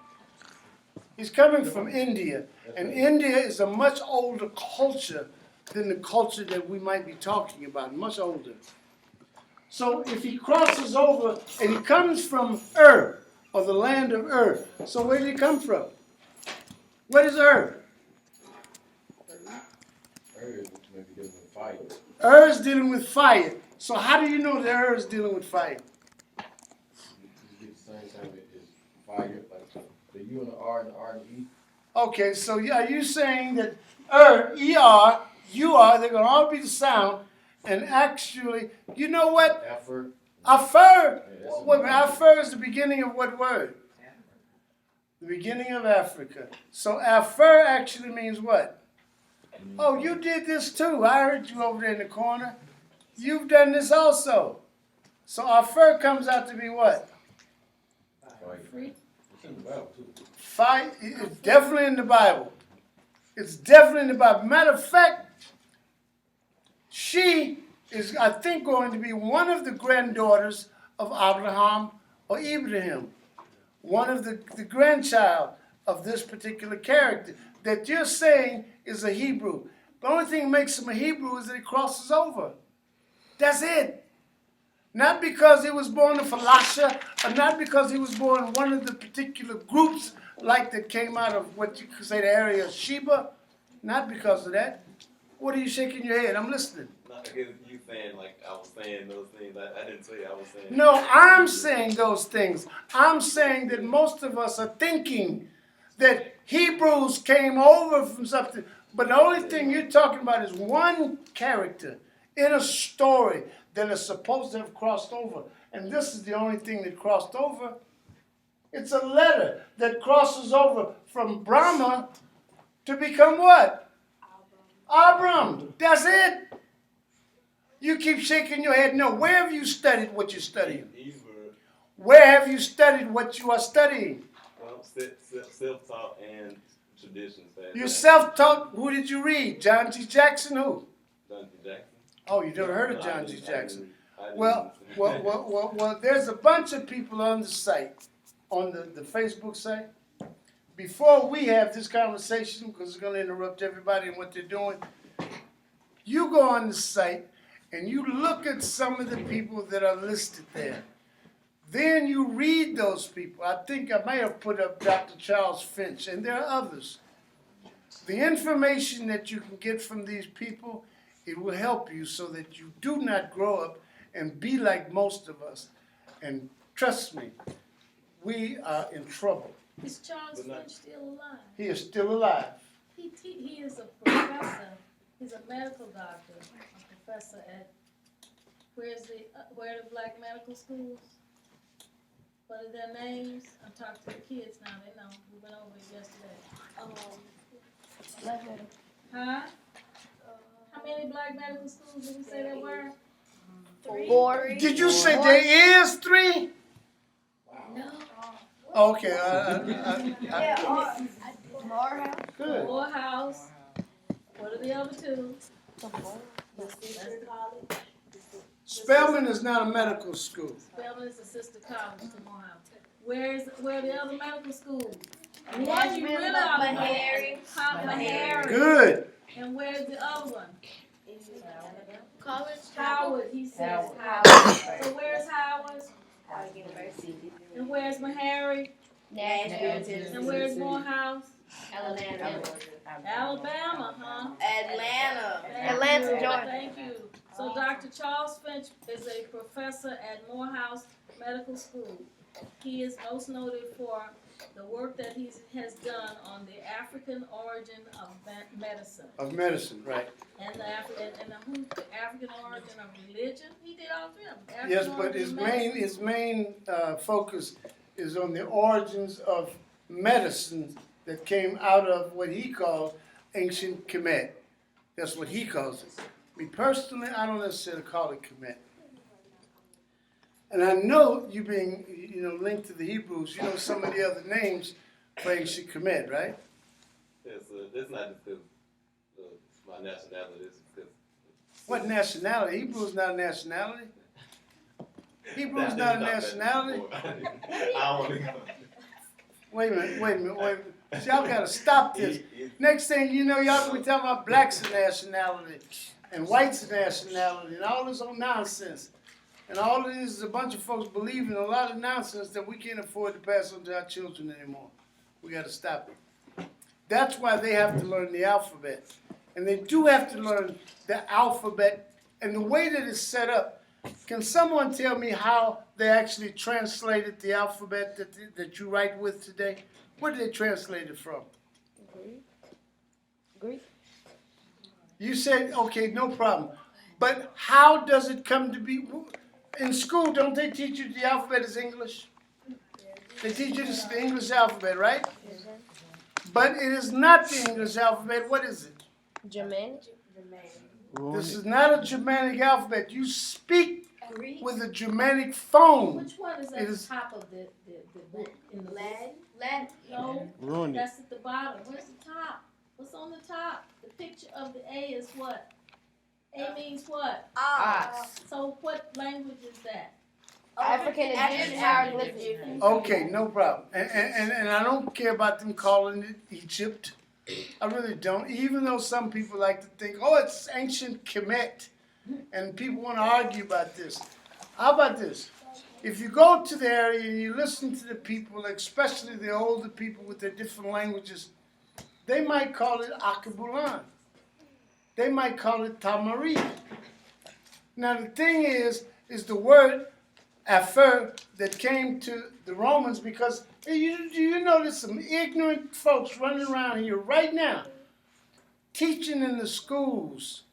He's coming from India. And India is a much older culture than the culture that we might be talking about, much older. So if he crosses over and he comes from Ur, or the land of Ur, so where did he come from? What is Ur? Ur is dealing with fire. So how do you know that Ur is dealing with fire? You get the same time as fire, like the U and the R and the R and the E. Okay, so are you saying that E-R, U-R, they're going to all be the sound, and actually, you know what? Afar. Afar. Wait a minute, Afar is the beginning of what word? The beginning of Africa. So Afar actually means what? Oh, you did this too. I heard you over there in the corner. You've done this also. So Afar comes out to be what? Free. It's in the Bible too. Fire. It's definitely in the Bible. It's definitely in the Bible. Matter of fact, she is, I think, going to be one of the granddaughters of Abraham or Ibrahim. One of the grandchild of this particular character that you're saying is a Hebrew. The only thing that makes him a Hebrew is that he crosses over. That's it. Not because he was born in Phalasha, or not because he was born in one of the particular groups like that came out of what you could say the area of Sheba. Not because of that. What are you shaking your head? I'm listening. Not because you saying like I was saying those things. I didn't say I was saying. No, I'm saying those things. I'm saying that most of us are thinking that Hebrews came over from something. But the only thing you're talking about is one character in a story that is supposed to have crossed over. And this is the only thing that crossed over. It's a letter that crosses over from Brahma to become what? Abram. That's it. You keep shaking your head. No, where have you studied what you're studying? Where have you studied what you are studying? Well, self-taught and traditions. You self-taught. Who did you read? John G. Jackson? Who? John G. Jackson. Oh, you never heard of John G. Jackson? Well, there's a bunch of people on the site, on the Facebook site. Before we have this conversation, because it's going to interrupt everybody and what they're doing, you go on the site and you look at some of the people that are listed there. Then you read those people. I think I may have put up Dr. Charles Finch, and there are others. The information that you can get from these people, it will help you so that you do not grow up and be like most of us. And trust me, we are in trouble. Is Charles Finch still alive? He is still alive. He is a professor. He's a medical doctor, a professor at where are the black medical schools? What are their names? I'm talking to the kids now. They know. We went over it yesterday. Huh? How many black medical schools did we say there were? 4. Did you say there is 3? No. Okay. Good. Morehouse. What are the other 2? Spelman is not a medical school. Spelman is a sister college to Morehouse. Where are the other medical schools? And why you really out of Meharry. Good. And where's the other one? College. Howard, he says Howard. So where's Howard? University. And where's Meharry? Nashville, And where's Morehouse? Alabama, Alabama, huh? Atlanta. Thank Atlanta, you, Georgia. Thank you. So Dr. Charles Finch is a professor at Morehouse Medical School. He is most noted for the work that he has done on the African origin of medicine. Of medicine, right. And the African origin of religion. He did all three of them. Yes, African but origin of medicine. his main focus is on the origins of medicine that came out of what he called ancient Kemet. That's what he calls it. Me personally, I don't necessarily call it Kemet. And I know you being, linked to the Hebrews, you know some of the other names for ancient Kemet, right? It's not just because my nationality, it's because. What nationality? Hebrew is not a nationality. Hebrew is not a nationality. I don't want to go. Wait a minute. Y'all gotta stop this. Next thing you know, y'all gonna be talking about blacks and nationality and whites and nationality and all this old nonsense. And all of this is a bunch of folks believing a lot of nonsense that we can't afford to pass on to our children anymore. We gotta stop it. That's why they have to learn the alphabet. And they do have to learn the alphabet and the way that it's set up. Can someone tell me how they actually translated the alphabet that you write with today? Where did they translate it from? Greek. You said, okay, no problem. But how does it come to be? In school, don't they teach you the alphabet is English? They teach you the English alphabet, right? But it is not the English alphabet. What is it? Germanic. This is not a Germanic alphabet. You speak Greek? with a Germanic phone. Which one is at the top of the book? In the Latin? No, Ruined it. that's at the bottom. Where's the top? What's on the top? The picture of the A is what? A means what? Ox. So what language is that? African Egyptian hieroglyphics. Okay, no problem. And I don't care about them calling it Egypt. I really don't. Even though some people like to think, oh, it's ancient Kemet. And people want to argue about this. How about this? If you go to the area and you listen to the people, especially the older people with their different languages, they might call it Akabulan. They might call it Tamarit. Now the thing is the word Afer that came to the Romans because you know there's some ignorant folks running around here right now teaching in the schools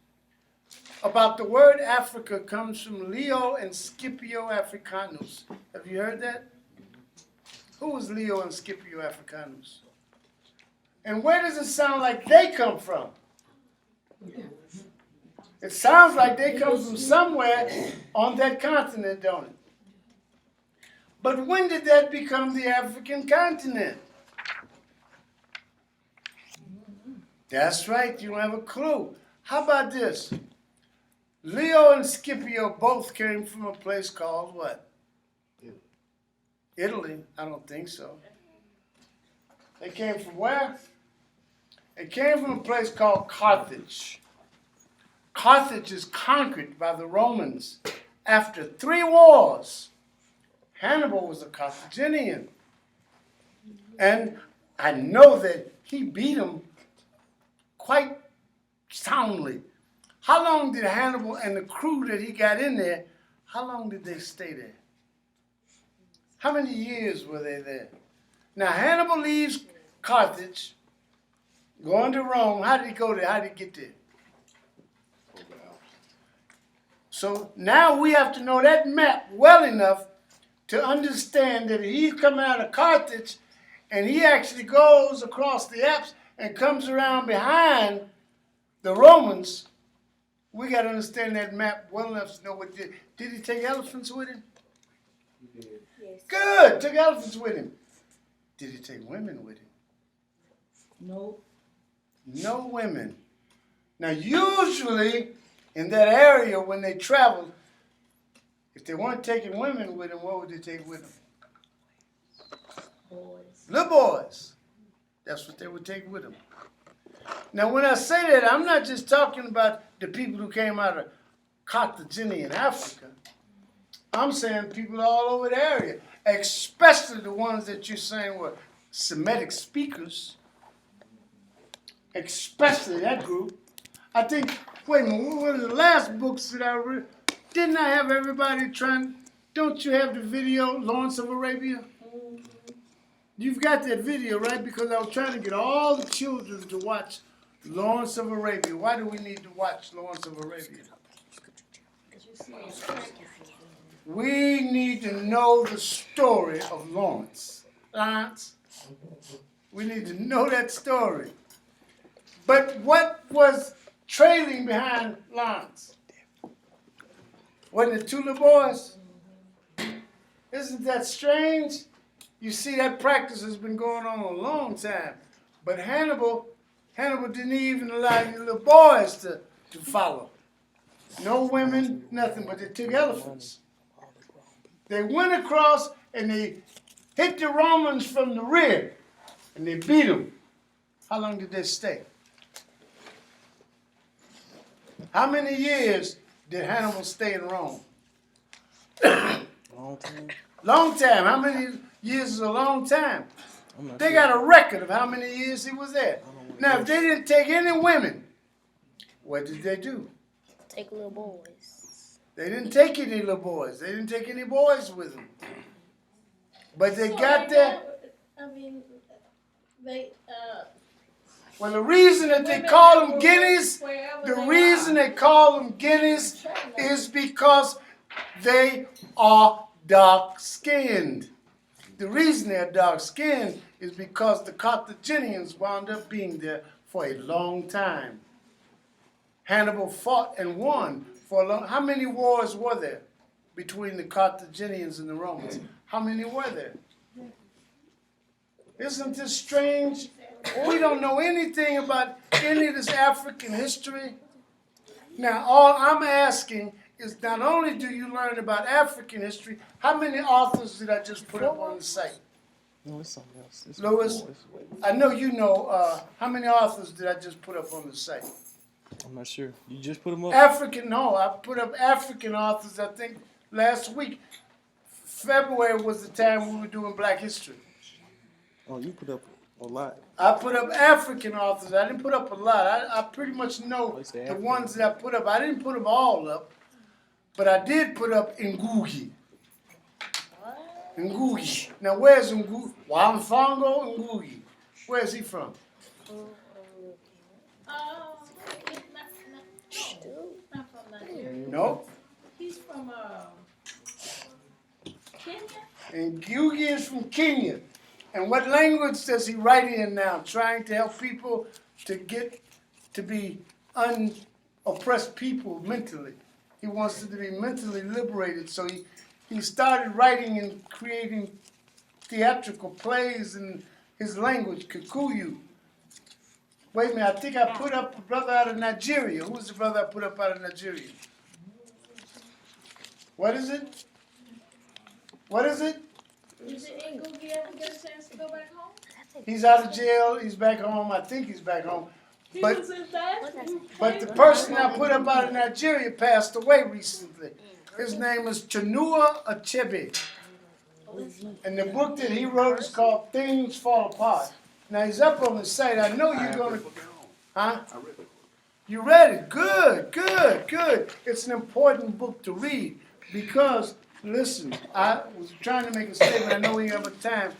about the word Africa comes from Leo and Scipio Africanus. Have you heard that? Who was Leo and Scipio Africanus? And where does it sound like they come from? It sounds like they come from somewhere on that continent, don't it? But when did that become the African continent? That's right, you don't have a clue. How about this? Leo and Scipio both came from a place called what? Italy. I don't think so. They came from where? They came from a place called Carthage. Carthage is conquered by the Romans after 3 wars. Hannibal was a Carthaginian. And I know that he beat them quite soundly. How long did Hannibal and the crew that he got in there, how long did they stay there? How many years were they there? Now Hannibal leaves Carthage, going to Rome. How did he go there? How did he get there? So now we have to know that map well enough to understand that he's coming out of Carthage and he actually goes across the Alps and comes around behind the Romans. We got to understand that map well enough to know what did he take elephants with him? Yes. Good, took elephants with him. Did he take women with him? No. No women. Now usually in that area when they traveled, if they weren't taking women with them, what would they take with them? Boys. Little boys. That's what they would take with them. Now when I say that, I'm not just talking about the people who came out of Carthaginian Africa. I'm saying people all over the area. especially the ones that you're saying were Semitic speakers, especially that group. I think, wait a minute, one of the last books that I read, didn't I have everybody trying, don't you have the video, Lawrence of Arabia? You've got that video, right? Because I was trying to get all the children to watch Lawrence of Arabia. Why do we need to watch Lawrence of Arabia? We need to know the story of Lawrence. Lawrence. We need to know that story. But what was trailing behind Lawrence? Wasn't it two little boys? Isn't that strange? You see, that practice has been going on a long time. But Hannibal didn't even allow the little boys to follow. No women, nothing, but they took elephants. They went across and they hit the Romans from the rear and they beat them. How long did they stay? How many years did Hannibal stay in Rome? Long time. Long time. How many years is a long time? They Sure. got a record of how many years he was there. Now, if they didn't take any women, what did they do? Take little boys. They didn't take any little boys. They didn't take any boys with them. But they got there. I mean, they, Well, the reason that they call them guineas, the reason they call them guineas is because they are dark-skinned. The reason they're dark-skinned is because the Carthaginians wound up being there for a long time. Hannibal fought and won for a long. How many wars were there between the Carthaginians and the Romans? How many were there? Isn't this strange? We don't know anything about any of this African history. Now, all I'm asking is not only do you learn about African history, how many authors did I just put up on the site? No, it's something else. It's Louis, I know you know, how many authors did I just put up on the site? I'm not sure. You just put them up? No, I put up African authors, I think, last week. February was the time we were doing Black History. Oh, you put up a lot. I put up African authors. I didn't put up a lot. I pretty much know the ones that I put up. I didn't put them all up, but I did put up Ngugi. Ngugi. Now, where's Ngugi? Wamfongo Ngugi. Where's he from? not from Nigeria. No. He's from, Kenya? And Ngugi is from Kenya. And what language does he write in now? Trying to help people to get to be unoppressed people mentally. He wants them to be mentally liberated. So he started writing and creating theatrical plays in his language, Kikuyu. Wait a minute, I think I put up a brother out of Nigeria. Who's the brother I put up out of Nigeria? What is it? What is it? Did Ngugi ever get a chance to go back home? He's out of jail. He's back home. I think he's back home. He But was in that? but the person I put up out of Nigeria passed away recently. His name is Chinua Achebe. And the book that he wrote is called Things Fall Apart. Now he's up on the site. I know you're going to... Huh? You read it? Good, good, good. It's an important book to read because, listen, I was trying to make a statement. I know we have a time.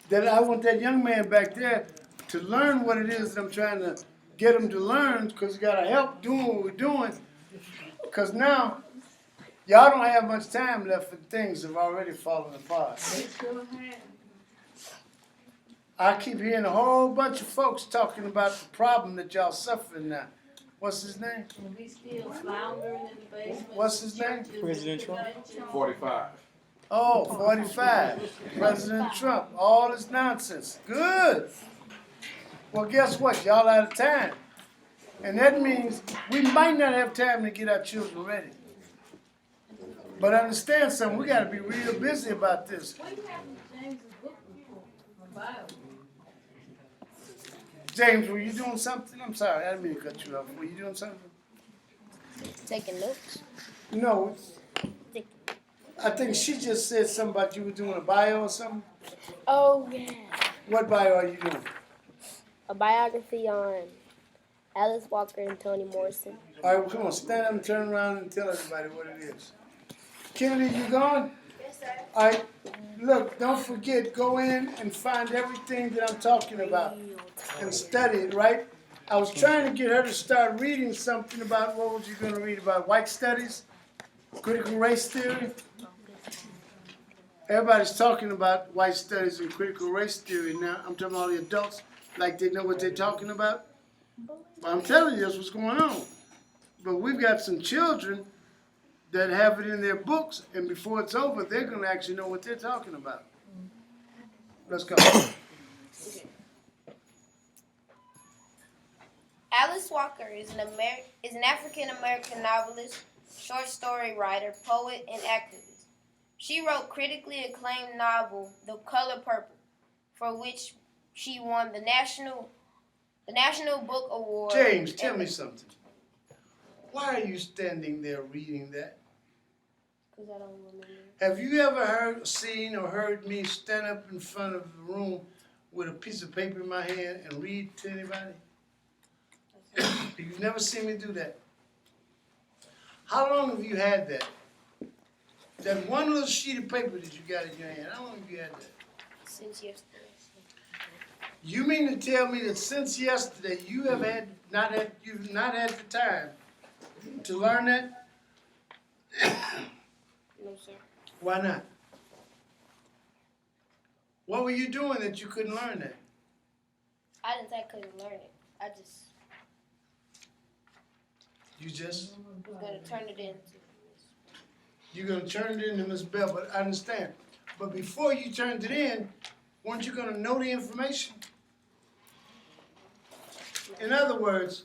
That I want that young man back there to learn what it is that I'm trying to get him to learn because we got to help doing what we're doing. Because now, y'all don't have much time left and things have already fallen apart. I keep hearing a whole bunch of folks talking about the problem that y'all suffering now. What's his name? And we still floundering in the basement. What's his name? President Trump. 45. Oh, 45. President Trump. All this nonsense. Good. Well, guess what? Y'all out of time. And that means we might not have time to get our children ready. But understand something, we got to be real busy about this. What do you have in James's book from Bible? James, were you doing something? I'm sorry, I didn't mean to cut you off. Were you doing something? Taking notes. No. I think she just said something about you were doing a bio or something. Oh, yeah. What bio are you doing? A biography on Alice Walker and Toni Morrison. All right, well, come on, stand up and turn around and tell everybody what it is. Kennedy, you gone? Yes, sir. All right, look, don't forget, go in and find everything that I'm talking about and study it, right? I was trying to get her to start reading something about, what was you going to read about, white studies, critical race theory? Everybody's talking about white studies and critical race theory now. I'm talking about the adults, like they know what they're talking about. But I'm telling you, that's what's going on. But we've got some children that have it in their books, and before it's over, they're going to actually know what they're talking about. Let's go. Alice Walker is an African-American novelist, short story writer, poet, and activist. She wrote critically acclaimed novel The Color Purple, for which she won the National Book Award. James, tell me something. Why are you standing there reading that? Because I don't remember. Have you ever seen or heard me stand up in front of the room with a piece of paper in my hand and read to anybody? You've never seen me do that. How long have you had that? That one little sheet of paper that you got in your hand, how long have you had that? Since yesterday. You mean to tell me that since yesterday you have you've not had the time to learn that? No, sir. Why not? What were you doing that you couldn't learn that? I didn't say I couldn't learn it. I just You just, was going to turn it into. you're going to turn it into Miss Bell, but I understand. But before you turned it in, weren't you going to know the information? In other words,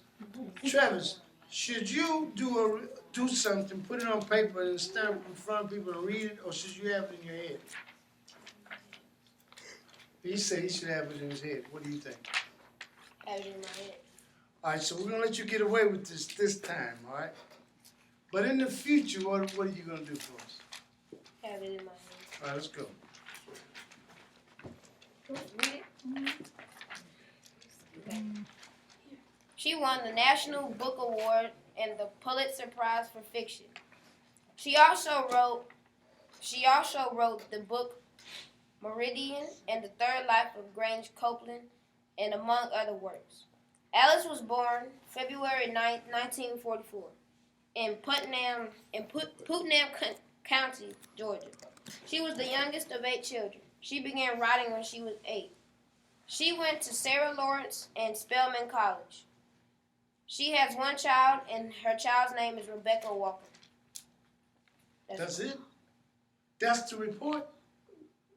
Travis, should you do something, put it on paper and stand up in front of people and read it, or should you have it in your head? He said he should have it in his head. What do you think? Have it in my head. All right, so we're going to let you get away with this time, all right? But in the future, what are you going to do for us? Have it in my head. All right, let's go. Read it. Okay. She won the National Book Award and the Pulitzer Prize for fiction. She also wrote the book Meridian and the Third Life of Grange Copeland, and among other works. Alice was born February 9, 1944, in Putnam County, Georgia. She was the youngest of 8 children. She began writing when she was 8. She went to Sarah Lawrence and Spelman College. She has one child, and her child's name is Rebecca Walker. That's it? That's the report?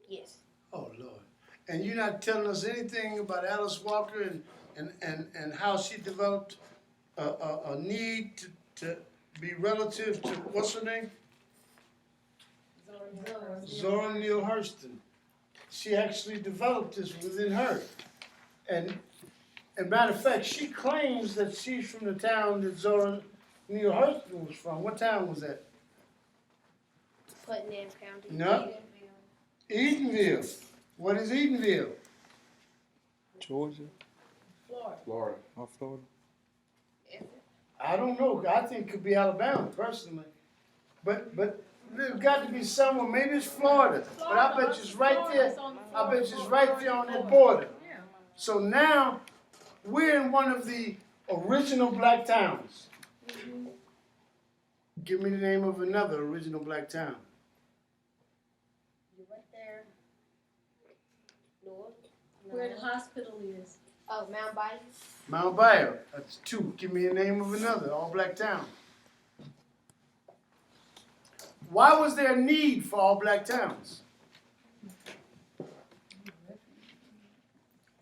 Yes. Oh, Lord. And you're not telling us anything about Alice Walker and how she developed a need to be relative to, what's her name? Zora Neale Hurston. She actually developed this within her. And matter of fact, she claims that she's from the town that Zora Neale Hurston was from. What town was that? Putnam County. No. Edenville. What is Edenville? Georgia? Florida. Or Florida? I don't know. I think it could be Alabama, personally. But there's got to be somewhere. Maybe it's Florida. But I bet you it's right there. I bet you it's right there on that border. So now we're in one of the original black towns. Give me the name of another original black town. You went there. North. Where the hospital is. Oh, Mount Bayou. Mount Bayou. That's 2. Give me the name of another all black town. Why was there a need for all black towns?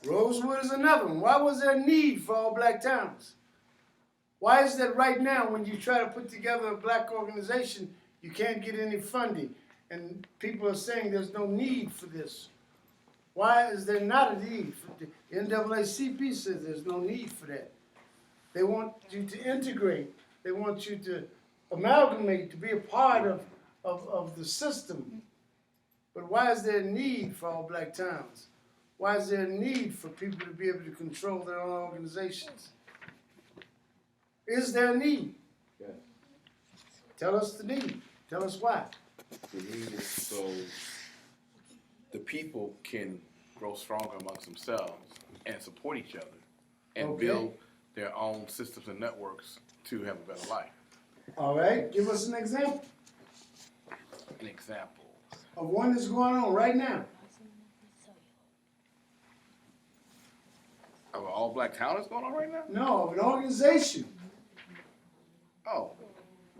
Rosewood is another one. Why was there a need for all black towns? Why is that right now when you try to put together a black organization, you can't get any funding? And people are saying there's no need for this. Why is there not a need? The NAACP says there's no need for that. They want you to integrate. They want you to amalgamate, to be a part of the system. But why is there a need for all black towns? Why is there a need for people to be able to control their own organizations? Is there a need? Yes. Tell us the need. Tell us why. The need is so the people can grow stronger amongst themselves and support each other and Okay. build their own systems and networks to have a better life. All right, give us an example An example. of one that's going on right now. Of an all-black town that's going on right now? No, of an organization. Oh,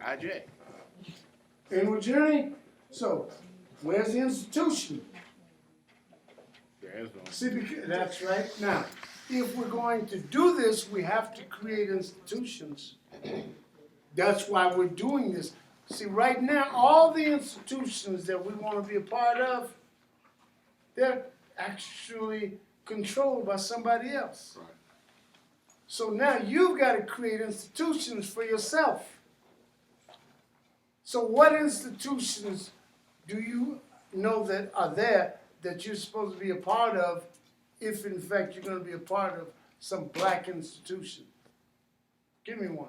IJ. Inward journey. So, where's the institution? There is no. See, that's right. Now, if we're going to do this, we have to create institutions. That's why we're doing this. See, right now, all the institutions that we want to be a part of, they're actually controlled by somebody else. Right. So now you've got to create institutions for yourself. So what institutions do you know that are there that you're supposed to be a part of if in fact you're going to be a part of some black institution? Give me one.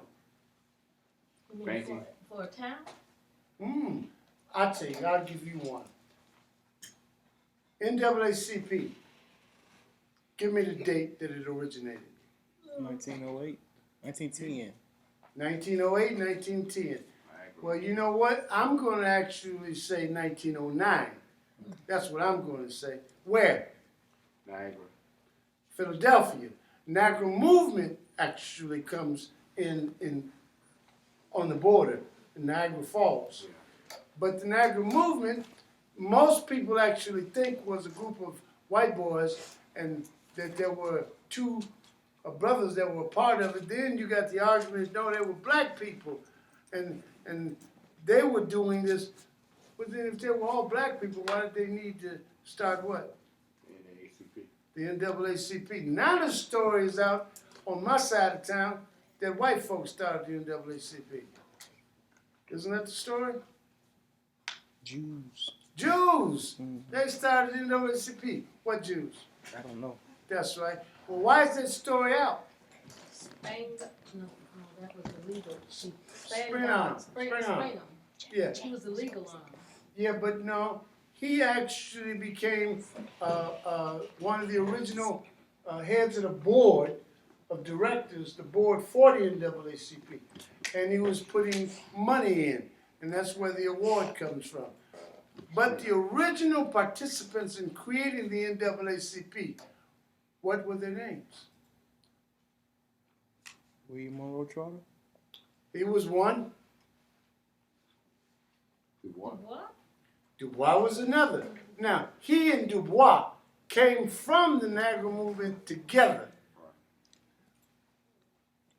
You mean Banking. for a town? I'll tell you, I'll give you one. NAACP. Give me the date that it originated. 1908, 1910. 1908, 1910. Well, you know what? I'm going to actually say 1909. That's what I'm going to say. Where? Niagara. Philadelphia. Niagara movement actually comes in on the border, in Niagara Falls. But the Niagara movement, most people actually think was a group of white boys and that there were two brothers that were part of it. Then you got the argument, no, they were black people. And they were doing this. But then if they were all black people, why did they need to start what? The NAACP. Now the story is out on my side of town that white folks started the NAACP. Isn't that the story? Jews. Jews! They started the NAACP. What Jews? I don't know. That's right. Well, why is that story out? Spain, no, that was illegal. Spring on. Spring Spring on. on. Yeah. He was illegal on. Yeah, but no, he actually became one of the original heads of the board of directors, the board for the NAACP. And he was putting money in, and that's where the award comes from. But the original participants in creating the NAACP, what were their names? William Monroe Trotter? He was one. Dubois. What? Dubois was another. Now, he and Dubois came from the Niagara movement together.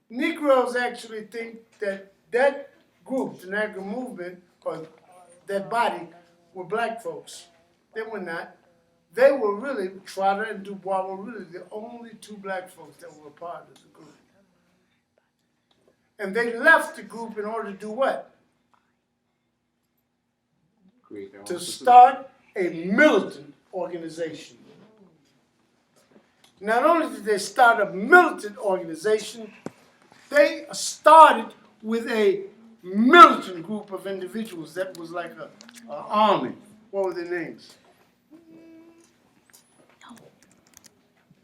Negroes actually think that that group, the Niagara movement, or that body, were black folks. They were not. They were really, Trotter and Dubois were really the only two black folks that were a part of the group. And they left the group in order to do what? Create their own To system. start a militant organization. Not only did they start a militant organization, they started with a militant group of individuals that was like an army. What were their names?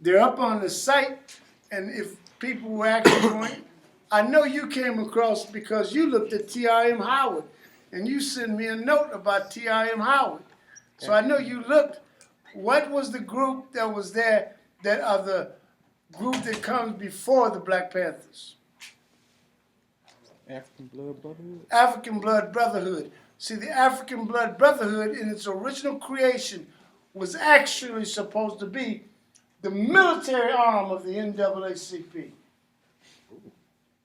They're up on the site, and if people were actually going, I know you came across because you looked at T.R.M. Howard, and you sent me a note about T.R.M. Howard. So I know you looked. What was the group that was there that are the group that comes before the Black Panthers? African Blood Brotherhood? African Blood Brotherhood. See, the African Blood Brotherhood in its original creation was actually supposed to be the military arm of the NAACP.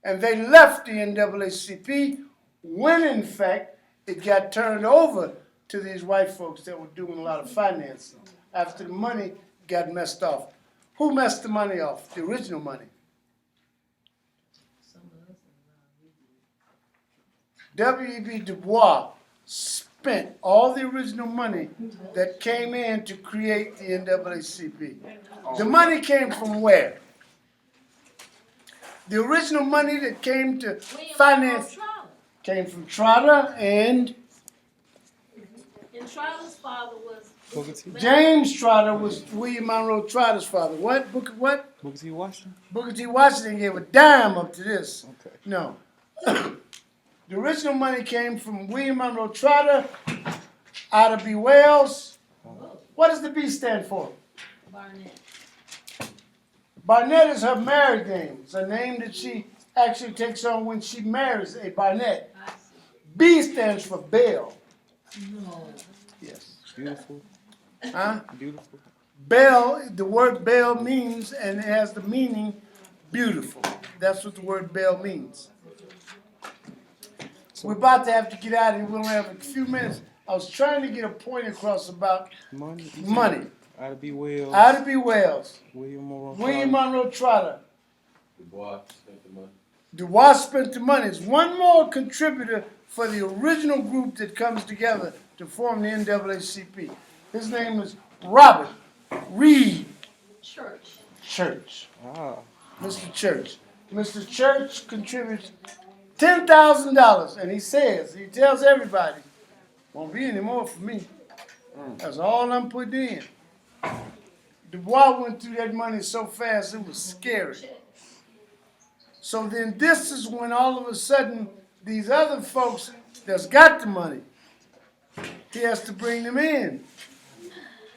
And they left the NAACP when, in fact, it got turned over to these white folks that were doing a lot of financing after the money got messed off. Who messed the money off? The original money. Some of us W.E.B. Du Bois spent all the original money that came in to create the NAACP. The money came from where? The original money that came to finance came from Trotter and And Trotter's father was. Booker T. James Trotter was William Monroe Trotter's father. What? What? Booker T. Washington. Booker T. Washington gave a dime up to this. Okay. No. The original money came from William Monroe Trotter, Ida B. Wells. What does the B stand for? Barnett. Barnett is her married name. It's a name that she actually takes on when she marries a Barnett. I see. B stands for Bell. No. Yes. Beautiful. Huh? Beautiful. Bell, the word Bell means, and it has the meaning beautiful. That's what the word Bell means. We're about to have to get out of here. We only have a few minutes. I was trying to get a point across about money. Ida B. Wells. Ida B. Wells. William Monroe. William Monroe Trotter. Dubois spent the money. Dubois spent the money. It's one more contributor for the original group that comes together to form the NAACP. His name is Robert Reed Church. Ah. Mr. Church. Mr. Church contributes $10,000, and he tells everybody, won't be any more for me. That's all I'm putting in. Dubois went through that money so fast it was scary. So then this is when all of a sudden these other folks that's got the money, he has to bring them in.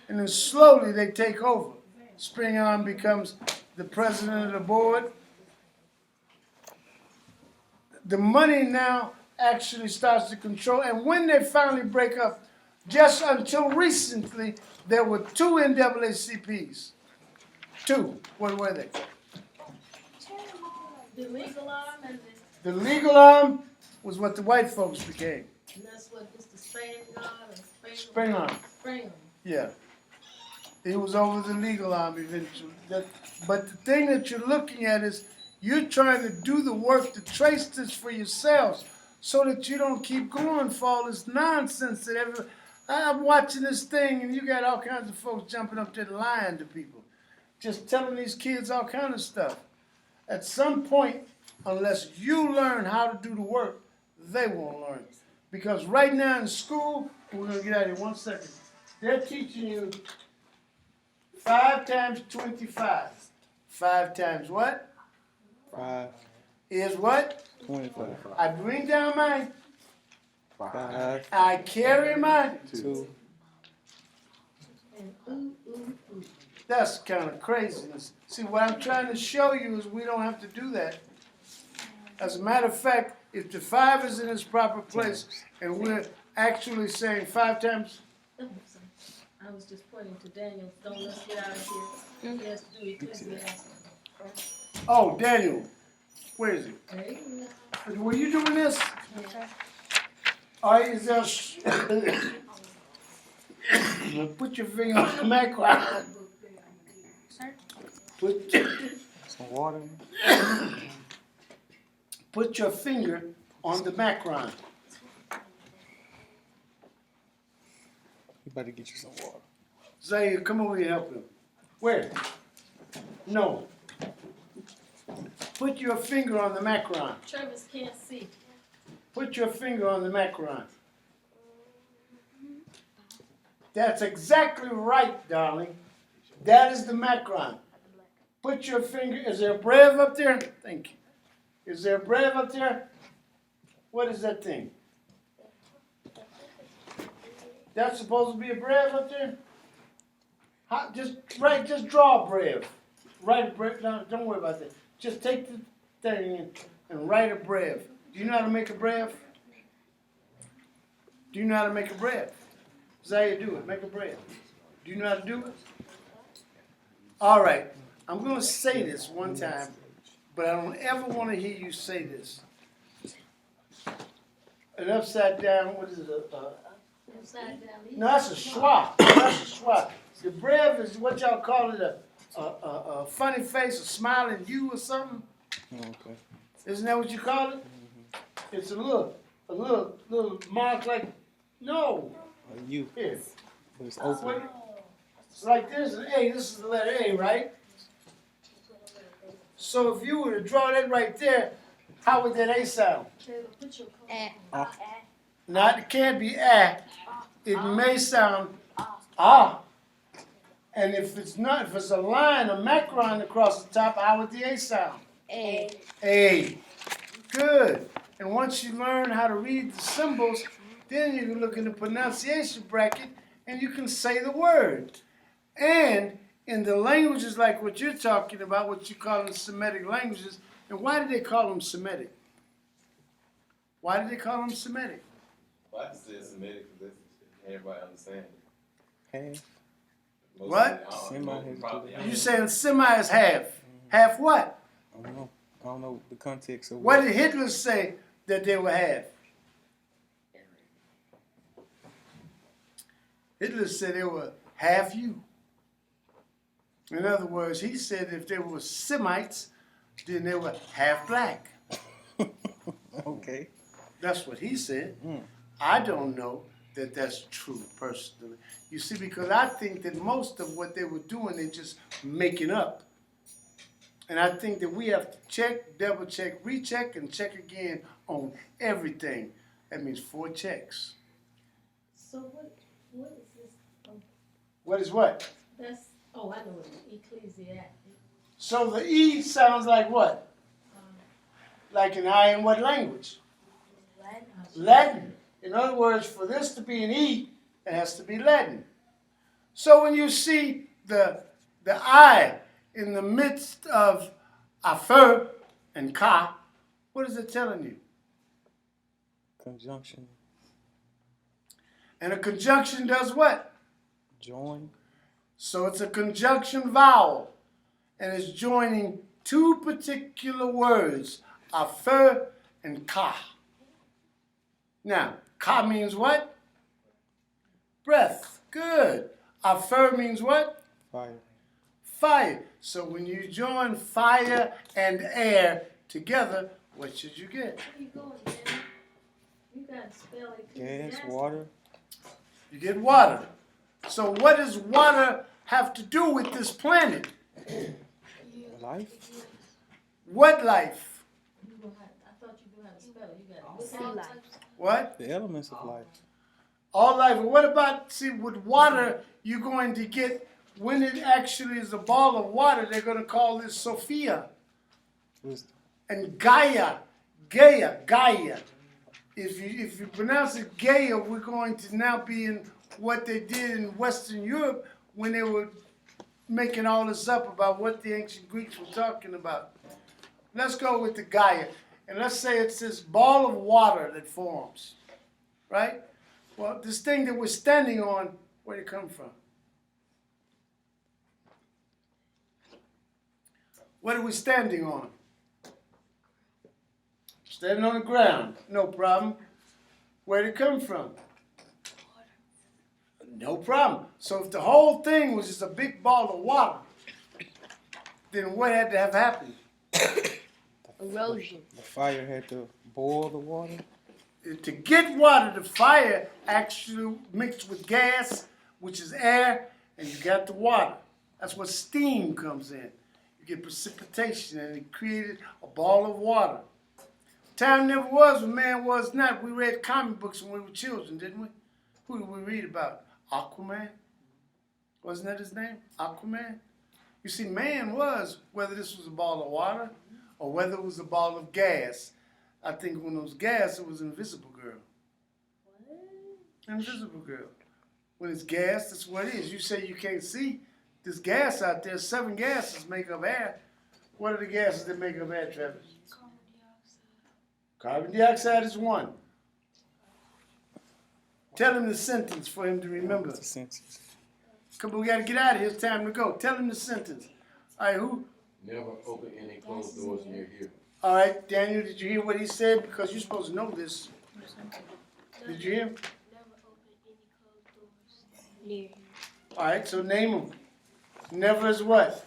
And then slowly they take over. Spingarn becomes the president of the board. The money now actually starts to control, and when they finally break up, just until recently, there were two NAACPs. Two. What were they? The legal arm and The legal arm was what the white folks became. that's what Mr. Spangard Spingarn. Yeah. He was over the legal arm eventually. But the thing that you're looking at is you're trying to do the work to trace this for yourselves so that you don't keep going for all this nonsense that I'm watching this thing and you got all kinds of folks jumping up there lying to people. Just telling these kids all kind of stuff. At some point, unless you learn how to do the work, they won't learn. Because right now in school, we're going to get out of here 1 second. They're teaching you 5 times 25. 5 times what? 5. Is what? 25. I bring down mine. 5. I carry mine. 2. That's kind of craziness. See, what I'm trying to show you is we don't have to do that. As a matter of fact, if the 5 is in its proper place and we're actually saying 5 times. I was just pointing to Daniel. Don't let's get out of here. He has to do Ecclesiastes. Oh, Daniel. Where is he? Hey. Were you doing this? All right, is there put your finger on the macron. Put Some water. Put your finger on the macron. You better get you some water. Zaya, come over here and help him. Where? No. Put your finger on the macron. Travis can't see. Put your finger on the macron. That's exactly right, darling. That is the macron. Put your finger. Is there a brave up there? Thank you. Is there a brave up there? What is that thing? That's supposed to be a brave up there? Just draw a brave. Write a brave. No, don't worry about that. Just take the thing and write a brave. Do you know how to make a brave? Do you know how to make a brave? Zaya, do it. Make a brave. Do you know how to do it? All right. I'm going to say this one time, but I don't ever want to hear you say this. An upside down, what is it? Upside down. No, that's a schwa. That's a schwa. The brave is what y'all call it, a funny face, a smiling you or something. Okay. Isn't that what you call it? It's a little mark like No. A U, Here. but it's open. It's like this, an A, this is the letter A, right? So if you were to draw that right there, how would that A sound? Not, it can't be A. It may sound ah. And if it's not, if it's a line, a macron across the top, how would the A sound? A. A. Good. And once you learn how to read the symbols, then you can look in the pronunciation bracket and you can say the word. And in the languages like what you're talking about, what you call them Semitic languages, and why do they call them Semitic? Why do they call them Semitic? Well, I can say it's Semitic because everybody understands it. Half. What? Semi. You saying semi is half. Half what? I don't know. I don't know the context of What did Hitler say that they were half? Hitler said they were half you. In other words, he said if they were Semites, then they were half black. Okay. That's what he said. Mm. I don't know that that's true personally. You see, because I think that most of what they were doing, they're just making up. And I think that we have to check, double check, recheck, and check again on everything. That means 4 checks. So what is this? What is what? That's, I know what Ecclesiastic. So the E sounds like what? Like an I in what language? Latin. In other words, for this to be an E, it has to be Latin. So when you see the I in the midst of afer and ka, what is it telling you? Conjunction. And a conjunction does what? Join. So it's a conjunction vowel. And it's joining 2 particular words, afer and ka. Now, ka means what? Breath. Good. Afer means what? Fire. Fire. So when you join fire and air together, what should you get? Where you going, man? You got to spell Gas, Ecclesiastic. water. You get water. So what does water have to do with this planet? Life. What life? I thought you knew how to spell it. You got to Life. What? The elements of life. All life. What about, see, with water, you're going to get, when it actually is a ball of water, they're going to call this Sophia. Wisdom. And Gaia. If you pronounce it Gaia, we're going to now be in what they did in Western Europe when they were making all this up about what the ancient Greeks were talking about. Let's go with the Gaia. And let's say it's this ball of water that forms, right? Well, this thing that we're standing on, where did it come from? What are we standing on? Standing on the ground, no problem. Where did it come from? No problem. So if the whole thing was just a big ball of water, then what had to have happened? Erosion. The fire had to boil the water. To get water, the fire actually mixed with gas, which is air, and you got the water. That's what steam comes in. You get precipitation, and it created a ball of water. Time never was when man was not. We read comic books when we were children, didn't we? Who did we read about? Aquaman? Wasn't that his name? Aquaman? You see, man was, whether this was a ball of water or whether it was a ball of gas. I think when it was gas, it was Invisible Girl. What? Invisible Girl. When it's gas, that's what it is. You say you can't see this gas out there. 7 gases make up air. What are the gases that make up air, Travis? Carbon dioxide is 1. Tell him the sentence for him to remember. The sentence. Come on, we got to get out of here. It's time to go. Tell him the sentence. All right, who? Never open any closed doors near here. All right, Daniel, did you hear what he said? Because you're supposed to know this. Did you hear him? Near. All right, so name them. Never is what?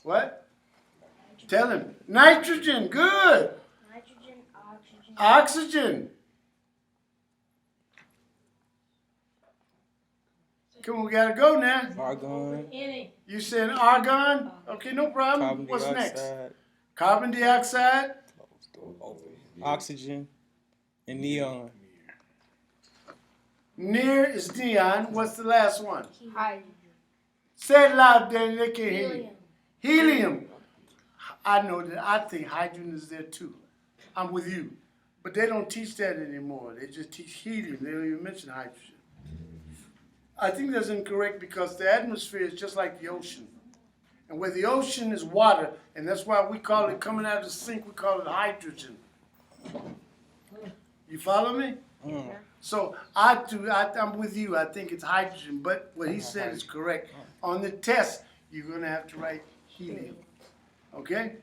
What? Tell him. Nitrogen, good. Nitrogen, oxygen. Oxygen. Come on, we gotta go now. Argon, Any, You said argon? Okay, no problem. carbon What's next? dioxide, Carbon dioxide, oxygen, and neon. near is neon. What's the last one? Hydrogen. Say it loud, Danny. They can't hear you. Helium. I know that. I think hydrogen is there too. I'm with you. But they don't teach that anymore. They just teach helium. They don't even mention hydrogen. I think that's incorrect because the atmosphere is just like the ocean. And where the ocean is water, and that's why we call it, coming out of the sink, we call it hydrogen. You follow me? So I'm with you. I think it's hydrogen, but what he said is correct. On the test, you're going to have to write helium. Okay?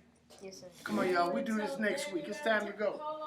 Yes, sir. Come on, y'all. We do this next week. It's time to go. hold